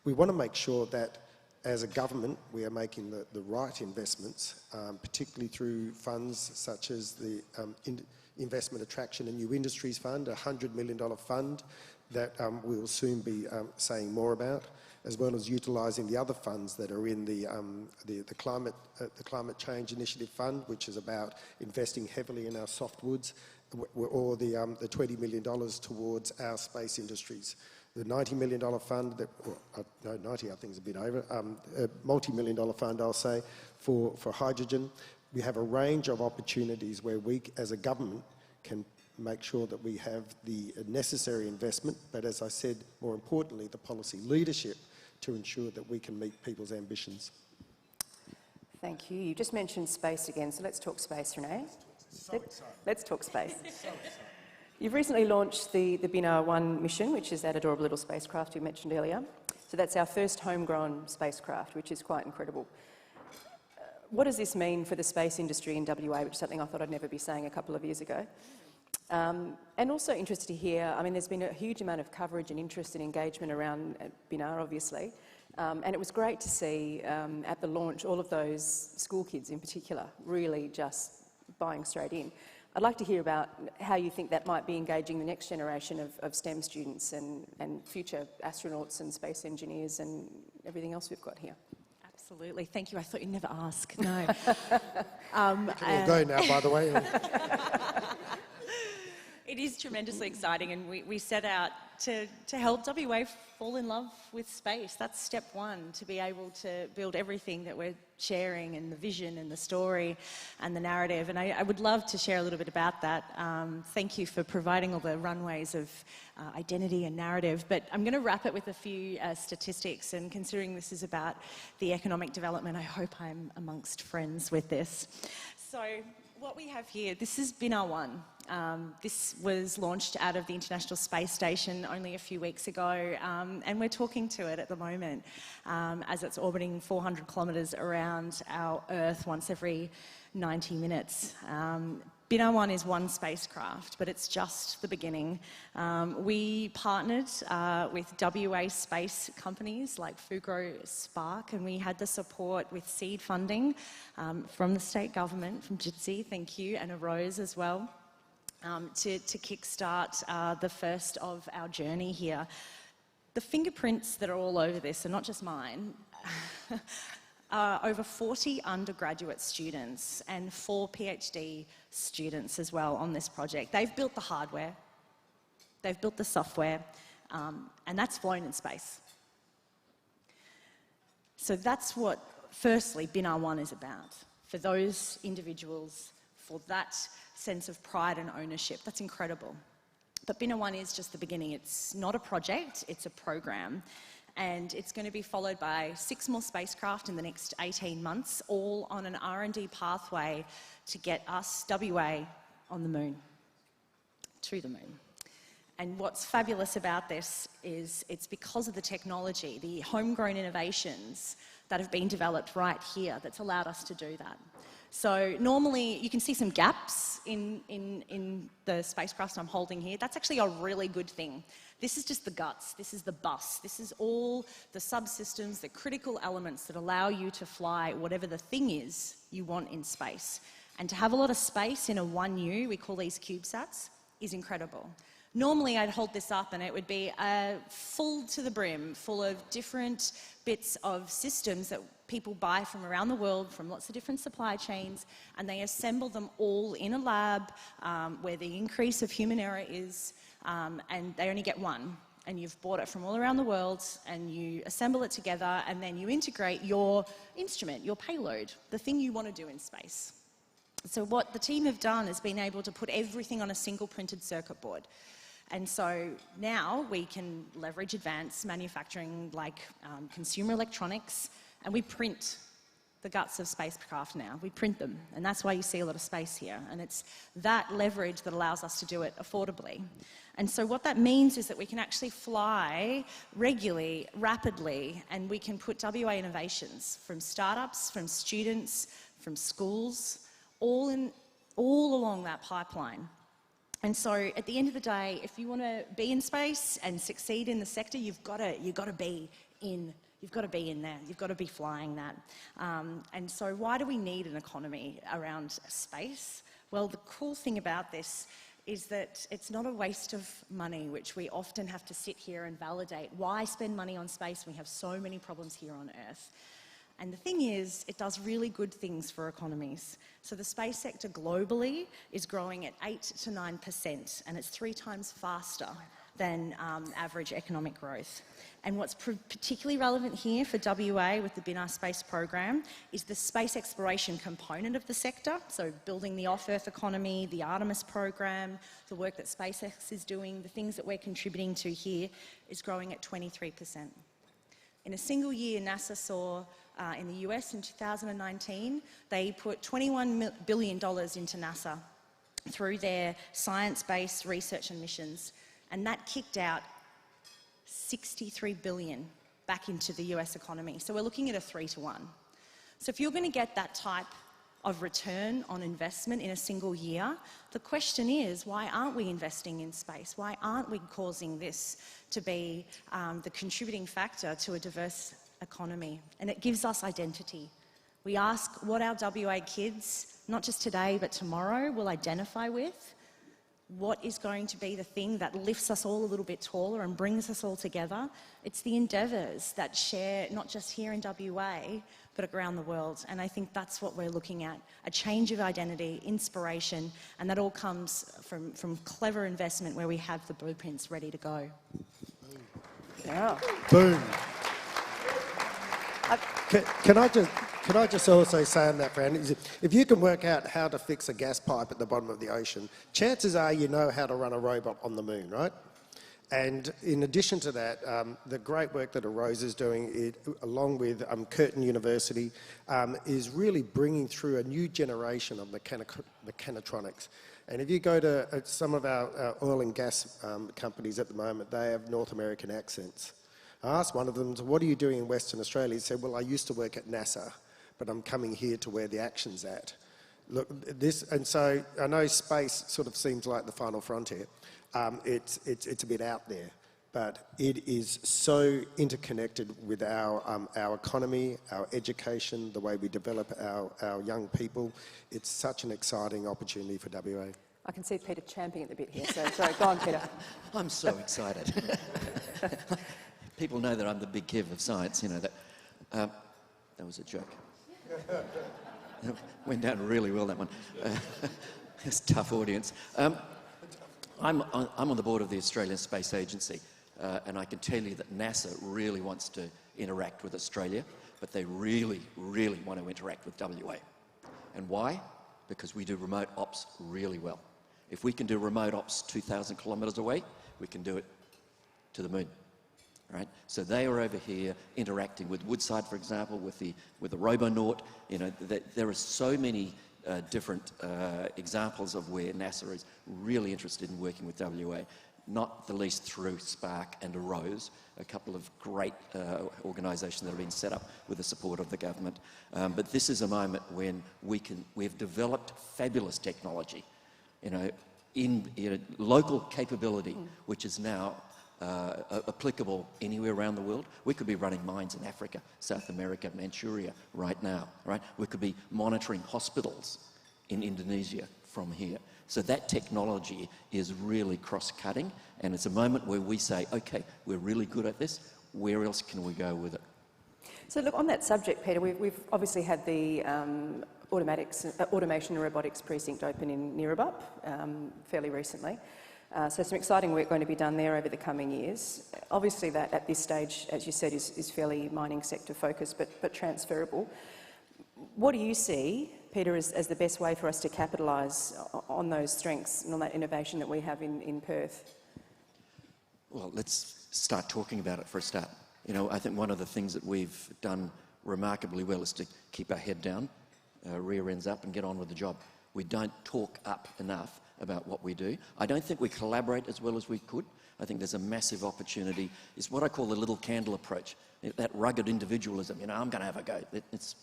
We want to make sure that as a government we are making the right investments, particularly through funds such as the Investment Attraction and New Industries Fund, a $100 million fund that we will soon be saying more about, as well as utilising the other funds that are in the Climate Change Initiative Fund, which is about investing heavily in our softwoods, or the $20 million towards our space industries. The $90 million fund, no, 90 I think is a bit over, a multi-million dollar fund, I'll say, for hydrogen. We have a range of opportunities where we, as a government, can make sure that we have the necessary investment, but as I said, more importantly, the policy leadership to ensure that we can meet people's ambitions. Thank you. You just mentioned space again, so let's talk space, Renee. Let's talk space. You've recently launched the Bina 1 mission, which is that adorable little spacecraft you mentioned earlier. So that's our first homegrown spacecraft, which is quite incredible. What does this mean for the space industry in WA, which is something I thought I'd never be saying a couple of years ago? And also interested to hear, I mean, there's been a huge amount of coverage and interest and engagement around Bina, obviously, and it was great to see at the launch all of those school kids in particular really just buying straight in. I'd like to hear about how you think that might be engaging the next generation of STEM students and future astronauts and space engineers and everything else we've got here. Absolutely. Thank you. I thought you'd never ask. No. We'll go now, by the way. It is tremendously exciting, and we set out to help WA fall in love with space. That's step one, to be able to build everything that we're sharing, and the vision and the story and the narrative. And I would love to share a little bit about that. Thank you for providing all the runways of identity and narrative. But I'm going to wrap it with a few statistics, and considering this is about the economic development, I hope I'm amongst friends with this. So what we have here, this is Bina 1. This was launched out of the International Space Station only a few weeks ago, and we're talking to it at the moment as it's orbiting 400 kilometres around our Earth once every 90 minutes. Bina 1 is one spacecraft, but it's just the beginning. We partnered with WA space companies like Fugro Spark, and we had the support with seed funding from the state government, from JITSI, thank you, and Arose as well, to kickstart the first of our journey here. The fingerprints that are all over this are not just mine. Over 40 undergraduate students and 4 PhD students as well on this project. They've built the hardware, they've built the software, and that's flown in space. So that's what, firstly, Bina 1 is about. For those individuals, for that sense of pride and ownership, that's incredible. But Bina 1 is just the beginning. It's not a project, it's a program. And it's going to be followed by 6 more spacecraft in the next 18 months, all on an R&D pathway to get us, WA, on the moon, to the moon. And what's fabulous about this is it's because of the technology, the homegrown innovations that have been developed right here that's allowed us to do that. So normally you can see some gaps in the spacecraft I'm holding here. That's actually a really good thing. This is just the guts, this is the bus, this is all the subsystems, the critical elements that allow you to fly whatever the thing is you want in space. And to have a lot of space in a 1U, we call these CubeSats, is incredible. Normally I'd hold this up and it would be full to the brim, full of different bits of systems that people buy from around the world, from lots of different supply chains, and they assemble them all in a lab where the increase of human error is, and they only get one. And you've bought it from all around the world, and you assemble it together, and then you integrate your instrument, your payload, the thing you want to do in space. So what the team have done is been able to put everything on a single printed circuit board. And so now we can leverage advanced manufacturing like consumer electronics, and we print the guts of spacecraft now. We print them, and that's why you see a lot of space here. And it's that leverage that allows us to do it affordably. And so what that means is that we can actually fly regularly, rapidly, and we can put WA innovations from startups, from students, from schools, all along that pipeline. And so at the end of the day, if you want to be in space and succeed in the sector, you've got to be in there. You've got to be flying that. And so why do we need an economy around space? Well, the cool thing about this is that it's not a waste of money, which we often have to sit here and validate. Why spend money on space when we have so many problems here on Earth? And the thing is, it does really good things for economies. So the space sector globally is growing at 8 to 9%, and it's 3 times faster than average economic growth. And what's particularly relevant here for WA with the BINAR space program is the space exploration component of the sector, so building the off-Earth economy, the Artemis program, the work that SpaceX is doing, the things that we're contributing to here is growing at 23%. In a single year, NASA saw in the US in 2019, they put $21 billion into NASA through their science-based research and missions, and that kicked out $63 billion back into the US economy. So we're looking at a 3-to-1. So if you're going to get that type of return on investment in a single year, the question is, why aren't we investing in space? Why aren't we causing this to be the contributing factor to a diverse economy? And it gives us identity. We ask what our WA kids, not just today but tomorrow, will identify with. What is going to be the thing that lifts us all a little bit taller and brings us all together? It's the endeavours that share, not just here in WA, but around the world. And I think that's what we're looking at, a change of identity, inspiration, and that all comes from clever investment where we have the blueprints ready to go. Yeah. Boom. Can I just also say on that, Fran, if you can work out how to fix a gas pipe at the bottom of the ocean, chances are you know how to run a robot on the moon, right? And in addition to that, the great work that Rose is doing, along with Curtin University, is really bringing through a new generation of mechanitronics. And if you go to some of our oil and gas companies at the moment, they have North American accents. I asked one of them, what are you doing in Western Australia? He said, well, I used to work at NASA, but I'm coming here to where the action's at. Look, and so I know space sort of seems like the final frontier. It's a bit out there, but it is so interconnected with our economy, our education, the way we develop our young people. It's such an exciting opportunity for WA. I can see Peter champing at the bit here, so sorry, go on, Peter. I'm so excited. People know that I'm the big Kev of science, you know that. That was a joke. Went down really well, that one. It's a tough audience. I'm on the board of the Australian Space Agency, and I can tell you that NASA really wants to interact with Australia, but they really, really want to interact with WA. And why? Because we do remote ops really well. If we can do remote ops 2,000 kilometres away, we can do it to the moon. Right? So they are over here interacting with Woodside, for example, with the Robonaut. You know, there are so many different examples of where NASA is really interested in working with WA, not the least through Spark and Arose, a couple of great organisations that have been set up with the support of the government. But this is a moment when we've developed fabulous technology, you know, in local capability, which is now applicable anywhere around the world. We could be running mines in Africa, South America, Manchuria right now, right? We could be monitoring hospitals in Indonesia from here. So that technology is really cross-cutting, and it's a moment where we say, okay, we're really good at this, where else can we go with it? So look, on that subject, Peter, we've obviously had the automation and robotics precinct open in Neerabup fairly recently. So some exciting work going to be done there over the coming years. Obviously that at this stage, as you said, is fairly mining sector focused, but transferable. What do you see, Peter, as the best way for us to capitalise on those strengths and on that innovation that we have in Perth? Well, let's start talking about it for a start. You know, I think one of the things that we've done remarkably well is to keep our head down, rear ends up and get on with the job. We don't talk up enough about what we do. I don't think we collaborate as well as we could. I think there's a massive opportunity. It's what I call the little candle approach, that rugged individualism. I'm going to have a go. It's,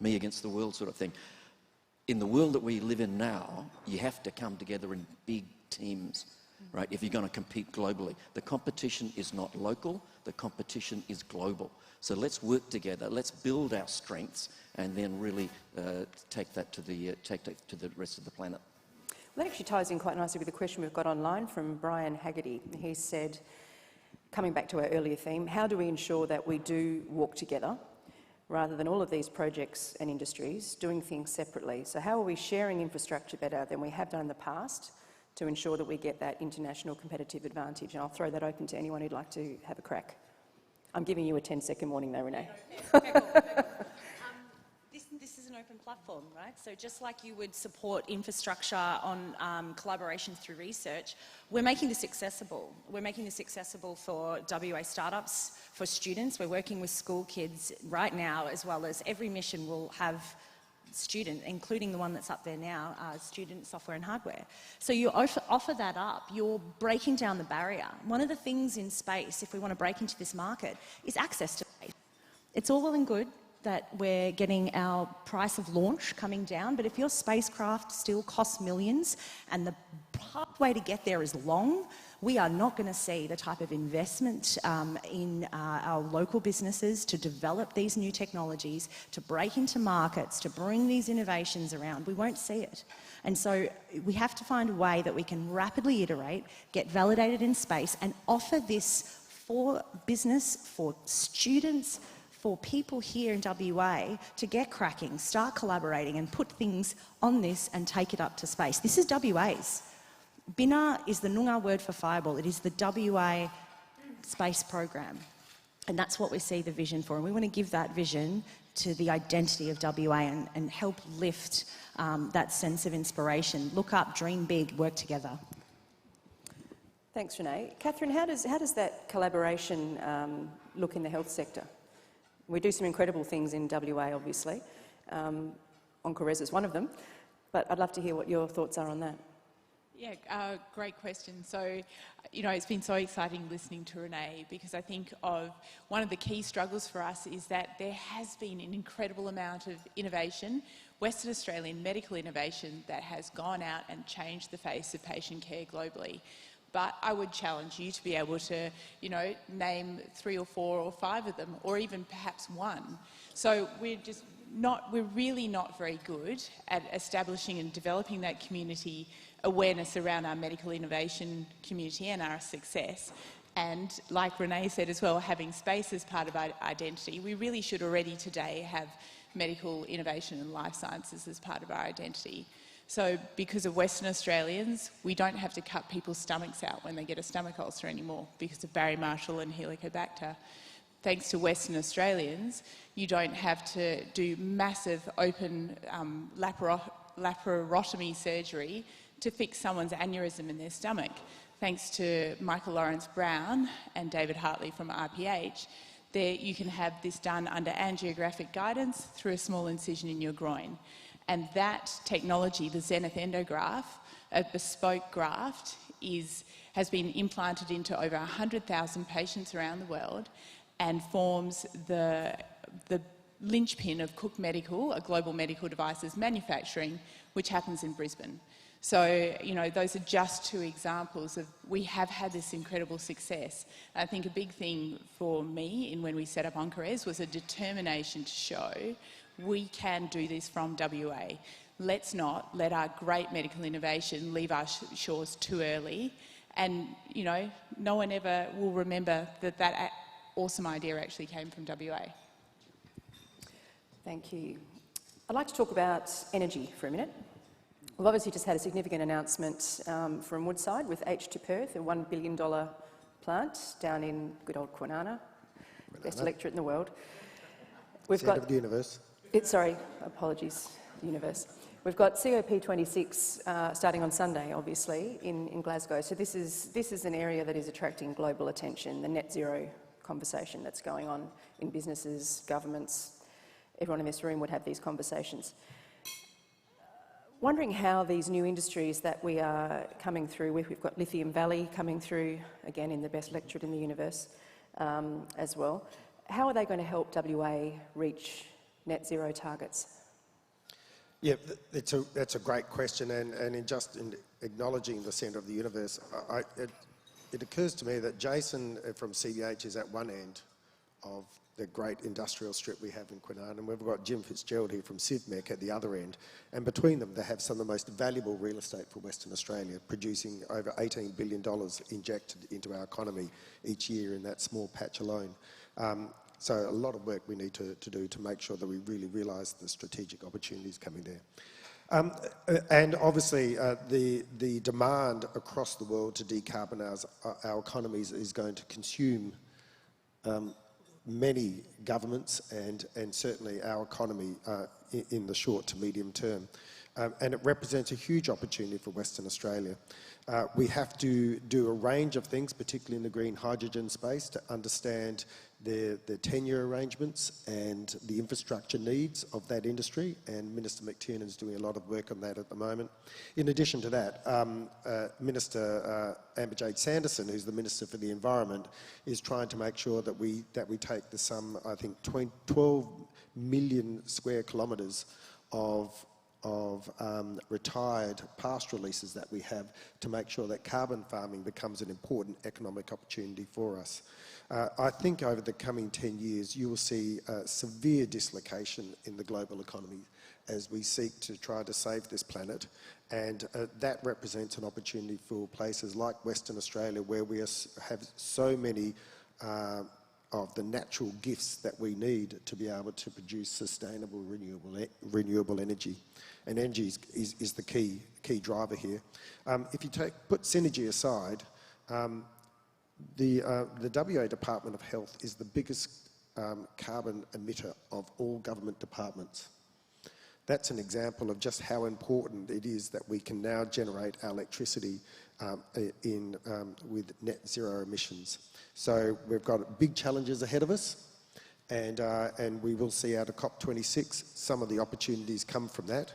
me against the world sort of thing. In the world that we live in now, you have to come together in big teams, right, if you're going to compete globally. The competition is not local, the competition is global. So let's work together, let's build our strengths, and then really take that to the rest of the planet. Well, that actually ties in quite nicely with the question we've got online from Brian Haggerty. He said, coming back to our earlier theme, how do we ensure that we do walk together rather than all of these projects and industries doing things separately? So how are we sharing infrastructure better than we have done in the past to ensure that we get that international competitive advantage? And I'll throw that open to anyone who'd like to have a crack. I'm giving you a 10-second warning though, Renee. This is an open platform, right? So just like you would support infrastructure on collaboration through research, we're making this accessible. We're making this accessible for WA startups, for students. We're working with school kids right now, as well as every mission will have student, including the one that's up there now, student software and hardware. So you offer that up, you're breaking down the barrier. One of the things in space, if we want to break into this market, is access to space. It's all well and good that we're getting our price of launch coming down, but if your spacecraft still costs millions and the pathway to get there is long, we are not going to see the type of investment in our local businesses to develop these new technologies, to break into markets, to bring these innovations around. We won't see it. And so we have to find a way that we can rapidly iterate, get validated in space, and offer this for business, for students, for people here in WA to get cracking, start collaborating and put things on this and take it up to space. This is WA's. Bina is the Noongar word for fireball. It is the WA space program. And that's what we see the vision for. And we want to give that vision to the identity of WA and help lift that sense of inspiration. Look up, dream big, work together. Thanks, Renee. Katharine, how does that collaboration look in the health sector? We do some incredible things in WA, obviously. OncoRes is one of them. But I'd love to hear what your thoughts are on that. Yeah, great question. So, it's been so exciting listening to Renee, because I think of one of the key struggles for us is that there has been an incredible amount of innovation, Western Australian medical innovation, that has gone out and changed the face of patient care globally. But I would challenge you to be able to, name 3 or 4 or 5 of them, or even perhaps one. So we're really not very good at establishing and developing that community awareness around our medical innovation community and our success. And like Renee said as well, having space as part of our identity, we really should already today have medical innovation and life sciences as part of our identity. So because of Western Australians, we don't have to cut people's stomachs out when they get a stomach ulcer anymore because of Barry Marshall and Helicobacter. Thanks to Western Australians, you don't have to do massive open laparotomy surgery to fix someone's aneurysm in their stomach. Thanks to Michael Lawrence Brown and David Hartley from RPH, you can have this done under angiographic guidance through a small incision in your groin. And that technology, the Zenith endograph, a bespoke graft, has been implanted into over 100,000 patients around the world and forms the linchpin of Cook Medical, a global medical devices manufacturing, which happens in Brisbane. So, those are just 2 examples of we have had this incredible success. I think a big thing for me when we set up OncoRes was a determination to show we can do this from WA. Let's not let our great medical innovation leave our shores too early. And, no one ever will remember that awesome idea actually came from WA. Thank you. I'd like to talk about energy for a minute. We've obviously just had a significant announcement from Woodside with H2 Perth, a $1 billion plant down in good old Kwinana, best electorate in the world. We've got of the universe. Apologies, universe. We've got COP26 starting on Sunday, obviously, in Glasgow. So this is an area that is attracting global attention, the net zero conversation that's going on in businesses, governments. Everyone in this room would have these conversations. Wondering how these new industries that we are coming through with, we've got Lithium Valley coming through, again in the best lecturate in the universe as well, how are they going to help WA reach net zero targets? Yeah, that's a great question, and in acknowledging the centre of the universe, it occurs to me that Jason from CBH is at one end of the great industrial strip we have in Quinana, and we've got Jim Fitzgerald here from CIVMEC at the other end, and between them they have some of the most valuable real estate for Western Australia, producing over $18 billion injected into our economy each year in that small patch alone. So a lot of work we need to do to make sure that we really realise the strategic opportunities coming there. And obviously the demand across the world to decarbonise our economies is going to consume many governments and certainly our economy in the short to medium term. And it represents a huge opportunity for Western Australia. We have to do a range of things, particularly in the green hydrogen space, to understand the tenure arrangements and the infrastructure needs of that industry, and Minister McTiernan's doing a lot of work on that at the moment. In addition to that, Minister Amber-Jade Sanderson, who's the Minister for the Environment, is trying to make sure that we take the sum, I think, 12 million square kilometres of retired pastoral leases that we have to make sure that carbon farming becomes an important economic opportunity for us. I think over the coming 10 years you will see severe dislocation in the global economy as we seek to try to save this planet, and that represents an opportunity for places like Western Australia, where we have so many of the natural gifts that we need to be able to produce sustainable renewable energy. And energy is the key driver here. If you put synergy aside, the WA Department of Health is the biggest carbon emitter of all government departments. That's an example of just how important it is that we can now generate our electricity with net zero emissions. So we've got big challenges ahead of us, and we will see out of COP26 some of the opportunities come from that,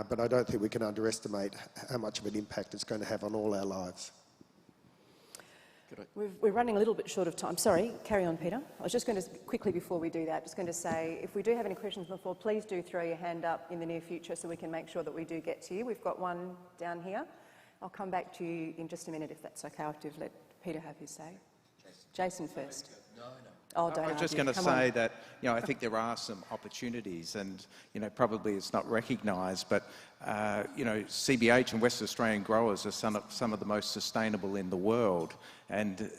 but I don't think we can underestimate how much of an impact it's going to have on all our lives. We're running a little bit short of time. Sorry, carry on, Peter. I was just going to, quickly before we do that, just going to say, if we do have any questions on the floor, please do throw your hand up in the near future so we can make sure that we do get to you. We've got one down here. I'll come back to you in just a minute if that's okay. I'll have to let Peter have his say. Jason first. Oh, don't I was just going to say that, I think there are some opportunities, and, probably it's not recognised, but, CBH and Western Australian growers are some of the most sustainable in the world. And,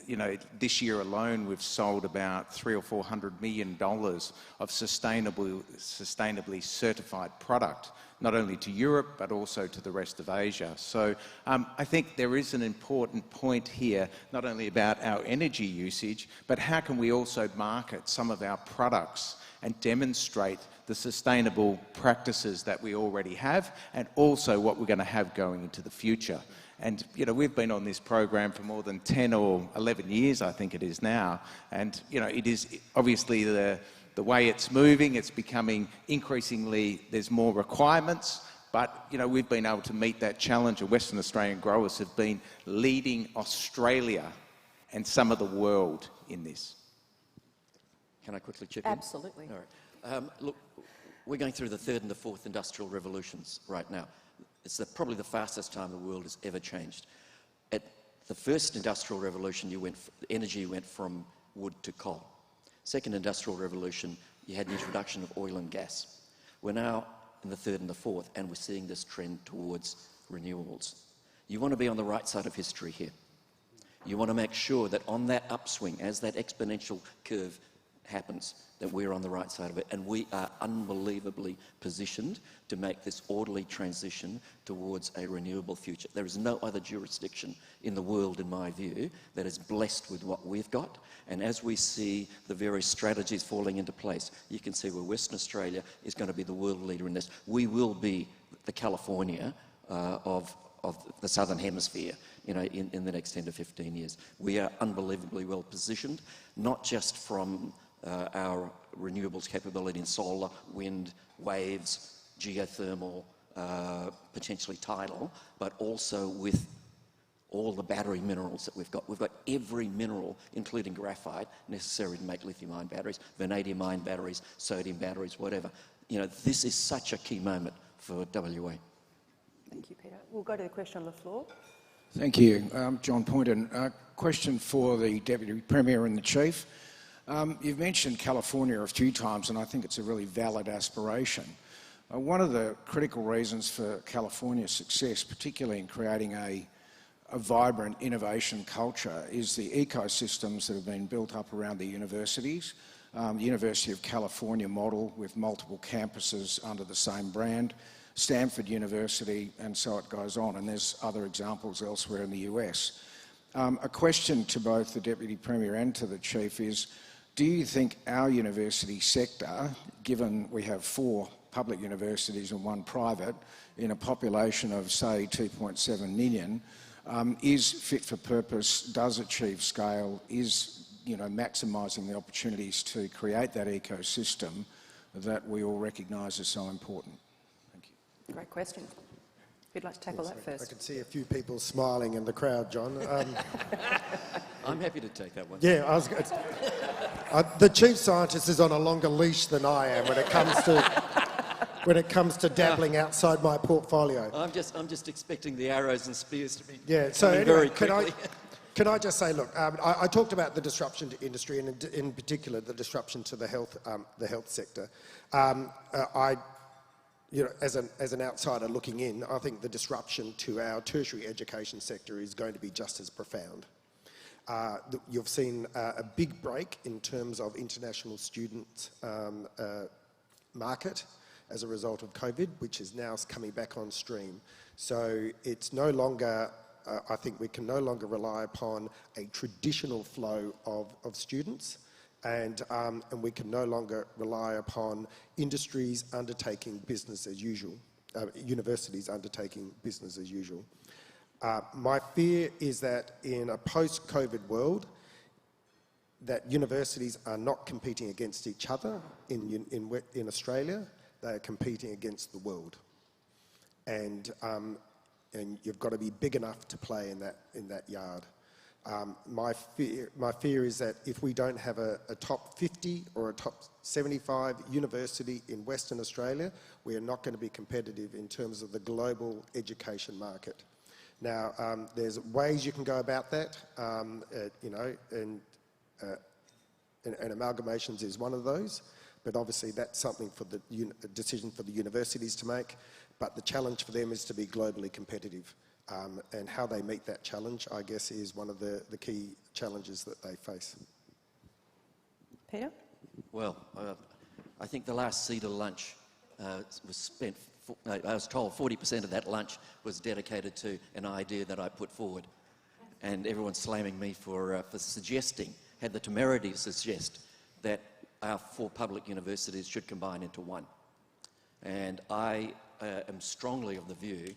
this year alone, we've sold about $300 or $400 million of sustainably certified product, not only to Europe, but also to the rest of Asia. So I think there is an important point here, not only about our energy usage, but how can we also market some of our products and demonstrate the sustainable practices that we already have, and also what we're going to have going into the future. And, we've been on this program for more than 10 or 11 years, I think it is now. And, it is obviously the way it's moving, it's becoming increasingly, there's more requirements, but, we've been able to meet that challenge, and Western Australian growers have been leading Australia and some of the world in this. Can I quickly chip in? Absolutely. All right. Look, we're going through the third and the fourth industrial revolutions right now. It's probably the fastest time the world has ever changed. At the first industrial revolution, energy went from wood to coal. Second industrial revolution, you had the introduction of oil and gas. We're now in the third and the fourth, and we're seeing this trend towards renewables. You want to be on the right side of history here. You want to make sure that on that upswing, as that exponential curve happens, that we're on the right side of it, and we are unbelievably positioned to make this orderly transition towards a renewable future. There is no other jurisdiction in the world, in my view, that is blessed with what we've got, and as we see the various strategies falling into place, you can see where Western Australia is going to be the world leader in this. We will be the California of the Southern Hemisphere, in the next 10 to 15 years. We are unbelievably well positioned, not just from our renewables capability in solar, wind, waves, geothermal, potentially tidal, but also with all the battery minerals that we've got. We've got every mineral, including graphite, necessary to make lithium-ion batteries, vanadium-ion batteries, sodium batteries, whatever. You know, this is such a key moment for WA. Thank you, Peter. We'll go to the question on the floor. Thank you. John Poynton. Question for the Deputy Premier and the Chief. You've mentioned California a few times, and I think it's a really valid aspiration. One of the critical reasons for California's success, particularly in creating a vibrant innovation culture, is the ecosystems that have been built up around the universities. The University of California model with multiple campuses under the same brand, Stanford University, and so it goes on, and there's other examples elsewhere in the US. A question to both the Deputy Premier and to the Chief is, do you think our university sector, given we have 4 public universities and 1 private, in a population of, say, 2.7 million, is fit for purpose, does achieve scale, is, you know, maximising the opportunities to create that ecosystem that we all recognise is so important? Thank you. Great question. Who'd like to tackle that first? I can see a few people smiling in the crowd, John. I'm happy to take that one. Yeah, the Chief Scientist is on a longer leash than I am when it comes to dabbling outside my portfolio. I'm just expecting the arrows and spears to be so coming anyway, very quickly. Can I just say, look, I talked about the disruption to industry, and in particular the disruption to the health sector. You know, as an outsider looking in, I think the disruption to our tertiary education sector is going to be just as profound. You've seen a big break in terms of international student market as a result of COVID, which is now coming back on stream. So it's no longer, I think we can no longer rely upon a traditional flow of students, and we can no longer rely upon industries undertaking business as usual, universities undertaking business as usual. My fear is that in a post-COVID world, that universities are not competing against each other in Australia, they are competing against the world. And you've got to be big enough to play in that yard. My fear is that if we don't have a top 50 or a top 75 university in Western Australia, we are not going to be competitive in terms of the global education market. Now, there's ways you can go about that, you know, and amalgamations is one of those, but obviously that's something for the decision for the universities to make, but the challenge for them is to be globally competitive. And how they meet that challenge, I guess, is one of the key challenges that they face. Peter? Well, I think the last CEDA lunch was spent, I was told 40% of that lunch was dedicated to an idea that I put forward. And everyone's slamming me for suggesting, had the temerity to suggest that our 4 public universities should combine into 1. And I am strongly of the view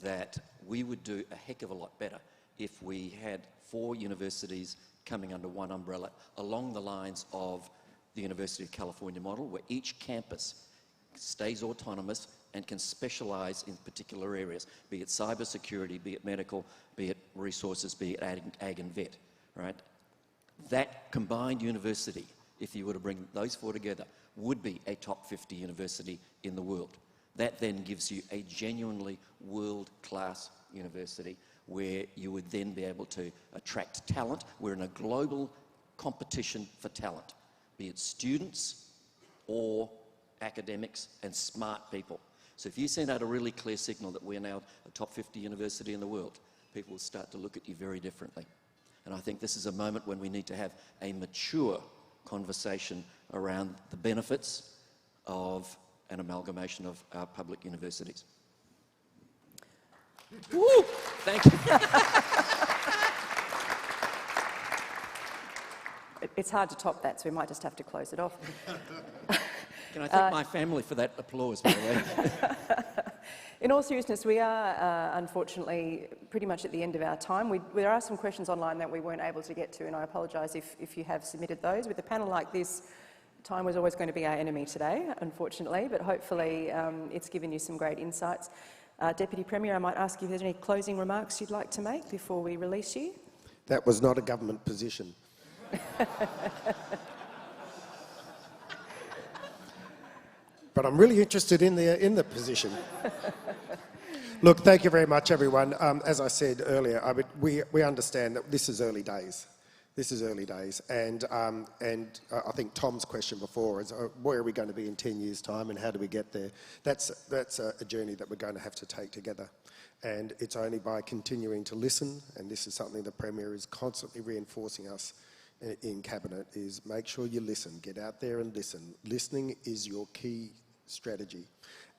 that we would do a heck of a lot better if we had 4 universities coming under 1 umbrella along the lines of the University of California model, where each campus stays autonomous and can specialise in particular areas, be it cybersecurity, be it medical, be it resources, be it ag and vet, right? That combined university, if you were to bring those 4 together, would be a top 50 university in the world. That then gives you a genuinely world-class university where you would then be able to attract talent. We're in a global competition for talent, be it students or academics and smart people. So if you send out a really clear signal that we're now a top 50 university in the world, people will start to look at you very differently. And I think this is a moment when we need to have a mature conversation around the benefits of an amalgamation of our public universities. Woo! Thank you. It's hard to top that, so we might just have to close it off. Can I thank my family for that applause, by the way? In all seriousness, we are unfortunately pretty much at the end of our time. There are some questions online that we weren't able to get to, and I apologise if you have submitted those. With a panel like this, Time was always going to be our enemy today, unfortunately, but hopefully it's given you some great insights. Deputy Premier, I might ask you if there's any closing remarks you'd like to make before we release you. That was not a government position. But I'm really interested in the position. Look, thank you very much, everyone. As I said earlier, we understand that this is early days. This is early days, and I think Tom's question before is where are we going to be in 10 years' time, and how do we get there? That's a journey that we're going to have to take together, and it's only by continuing to listen. And this is something the Premier is constantly reinforcing us in Cabinet: is make sure you listen, get out there and listen. Listening is your key strategy.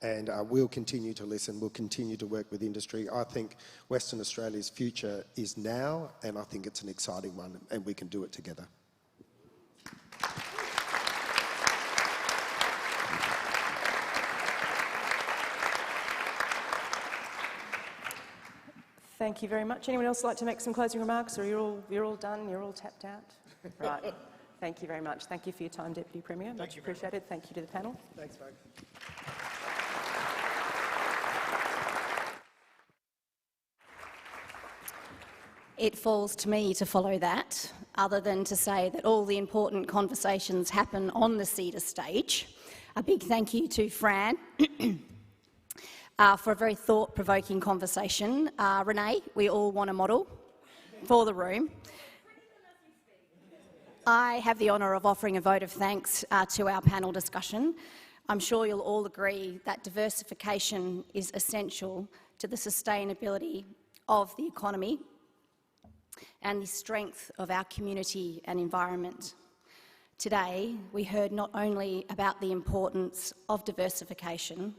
And we'll continue to listen, we'll continue to work with industry. I think Western Australia's future is now, and I think it's an exciting one, and we can do it together. Thank you very much. Anyone else like to make some closing remarks, or you're all done, you're all tapped out? Right. Thank you very much. Thank you for your time, Deputy Premier. Much appreciated. Thank you to the panel. Thanks, folks. It falls to me to follow that, other than to say that all the important conversations happen on the CEDA stage. A big thank you to Fran for a very thought-provoking conversation. Renee, we all want a model for the room. I have the honour of offering a vote of thanks to our panel discussion. I'm sure you'll all agree that diversification is essential to the sustainability of the economy and the strength of our community and environment. Today, we heard not only about the importance of diversification,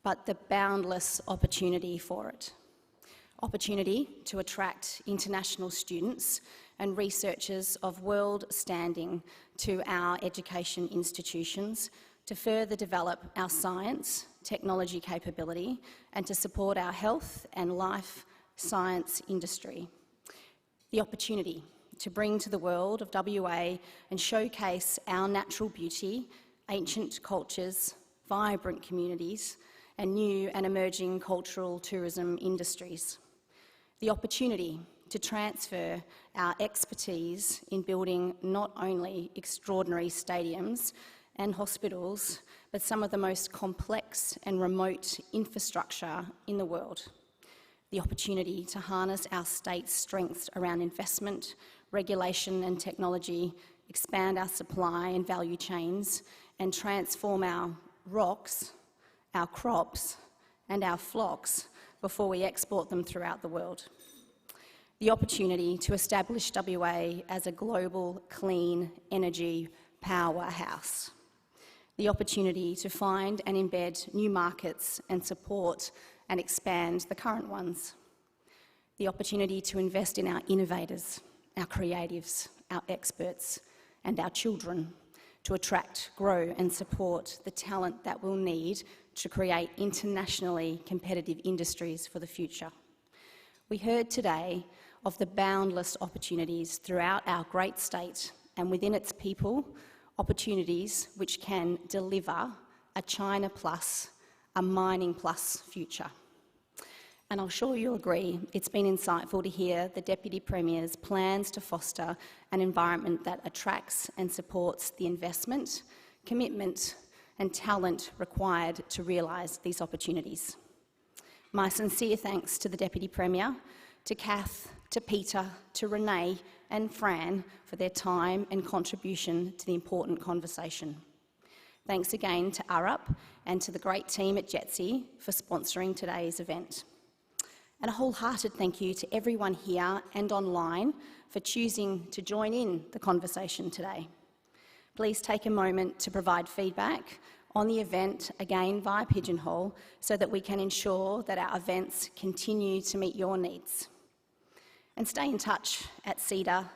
but the boundless opportunity for it. Opportunity to attract international students and researchers of world standing to our education institutions to further develop our science, technology capability, and to support our health and life science industry. The opportunity to bring to the world of WA and showcase our natural beauty, ancient cultures, vibrant communities, and new and emerging cultural tourism industries. The opportunity to transfer our expertise in building not only extraordinary stadiums and hospitals, but some of the most complex and remote infrastructure in the world. The opportunity to harness our state's strengths around investment, regulation and technology, expand our supply and value chains, and transform our rocks, our crops, and our flocks before we export them throughout the world. The opportunity to establish WA as a global clean energy powerhouse. The opportunity to find and embed new markets and support and expand the current ones. The opportunity to invest in our innovators, our creatives, our experts, and our children to attract, grow and support the talent that we'll need to create internationally competitive industries for the future. We heard today of the boundless opportunities throughout our great state and within its people, opportunities which can deliver a China plus, a mining plus future. And I'm sure you'll agree it's been insightful to hear the Deputy Premier's plans to foster an environment that attracts and supports the investment, commitment and talent required to realise these opportunities. My sincere thanks to the Deputy Premier, to Kath, to Peter, to Renee and Fran for their time and contribution to the important conversation. Thanks again to Arup and to the great team at JETSI for sponsoring today's event. And a wholehearted thank you to everyone here and online for choosing to join in the conversation today. Please take a moment to provide feedback on the event, again via Pigeonhole, so that we can ensure that our events continue to meet your needs. And stay in touch at ceda.com.au.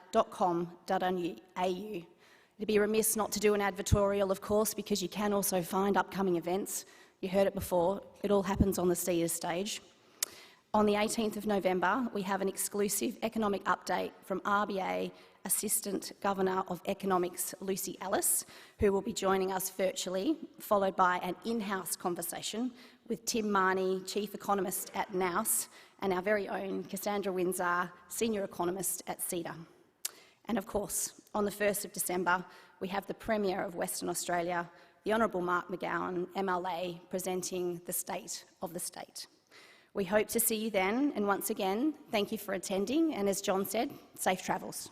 It'd be remiss not to do an advertorial, of course, because you can also find upcoming events. You heard it before, it all happens on the CEDA stage. On the 18th of November, we have an exclusive economic update from RBA Assistant Governor of Economics, Lucy Ellis, who will be joining us virtually, followed by an in-house conversation with Tim Marnie, Chief Economist at NAUS, and our very own Cassandra Windsor, Senior Economist at CEDA. And of course, on the 1st of December, we have the Premier of Western Australia, the Honourable Mark McGowan, MLA, presenting the State of the State. We hope to see you then, and once again, thank you for attending, and as John said, safe travels.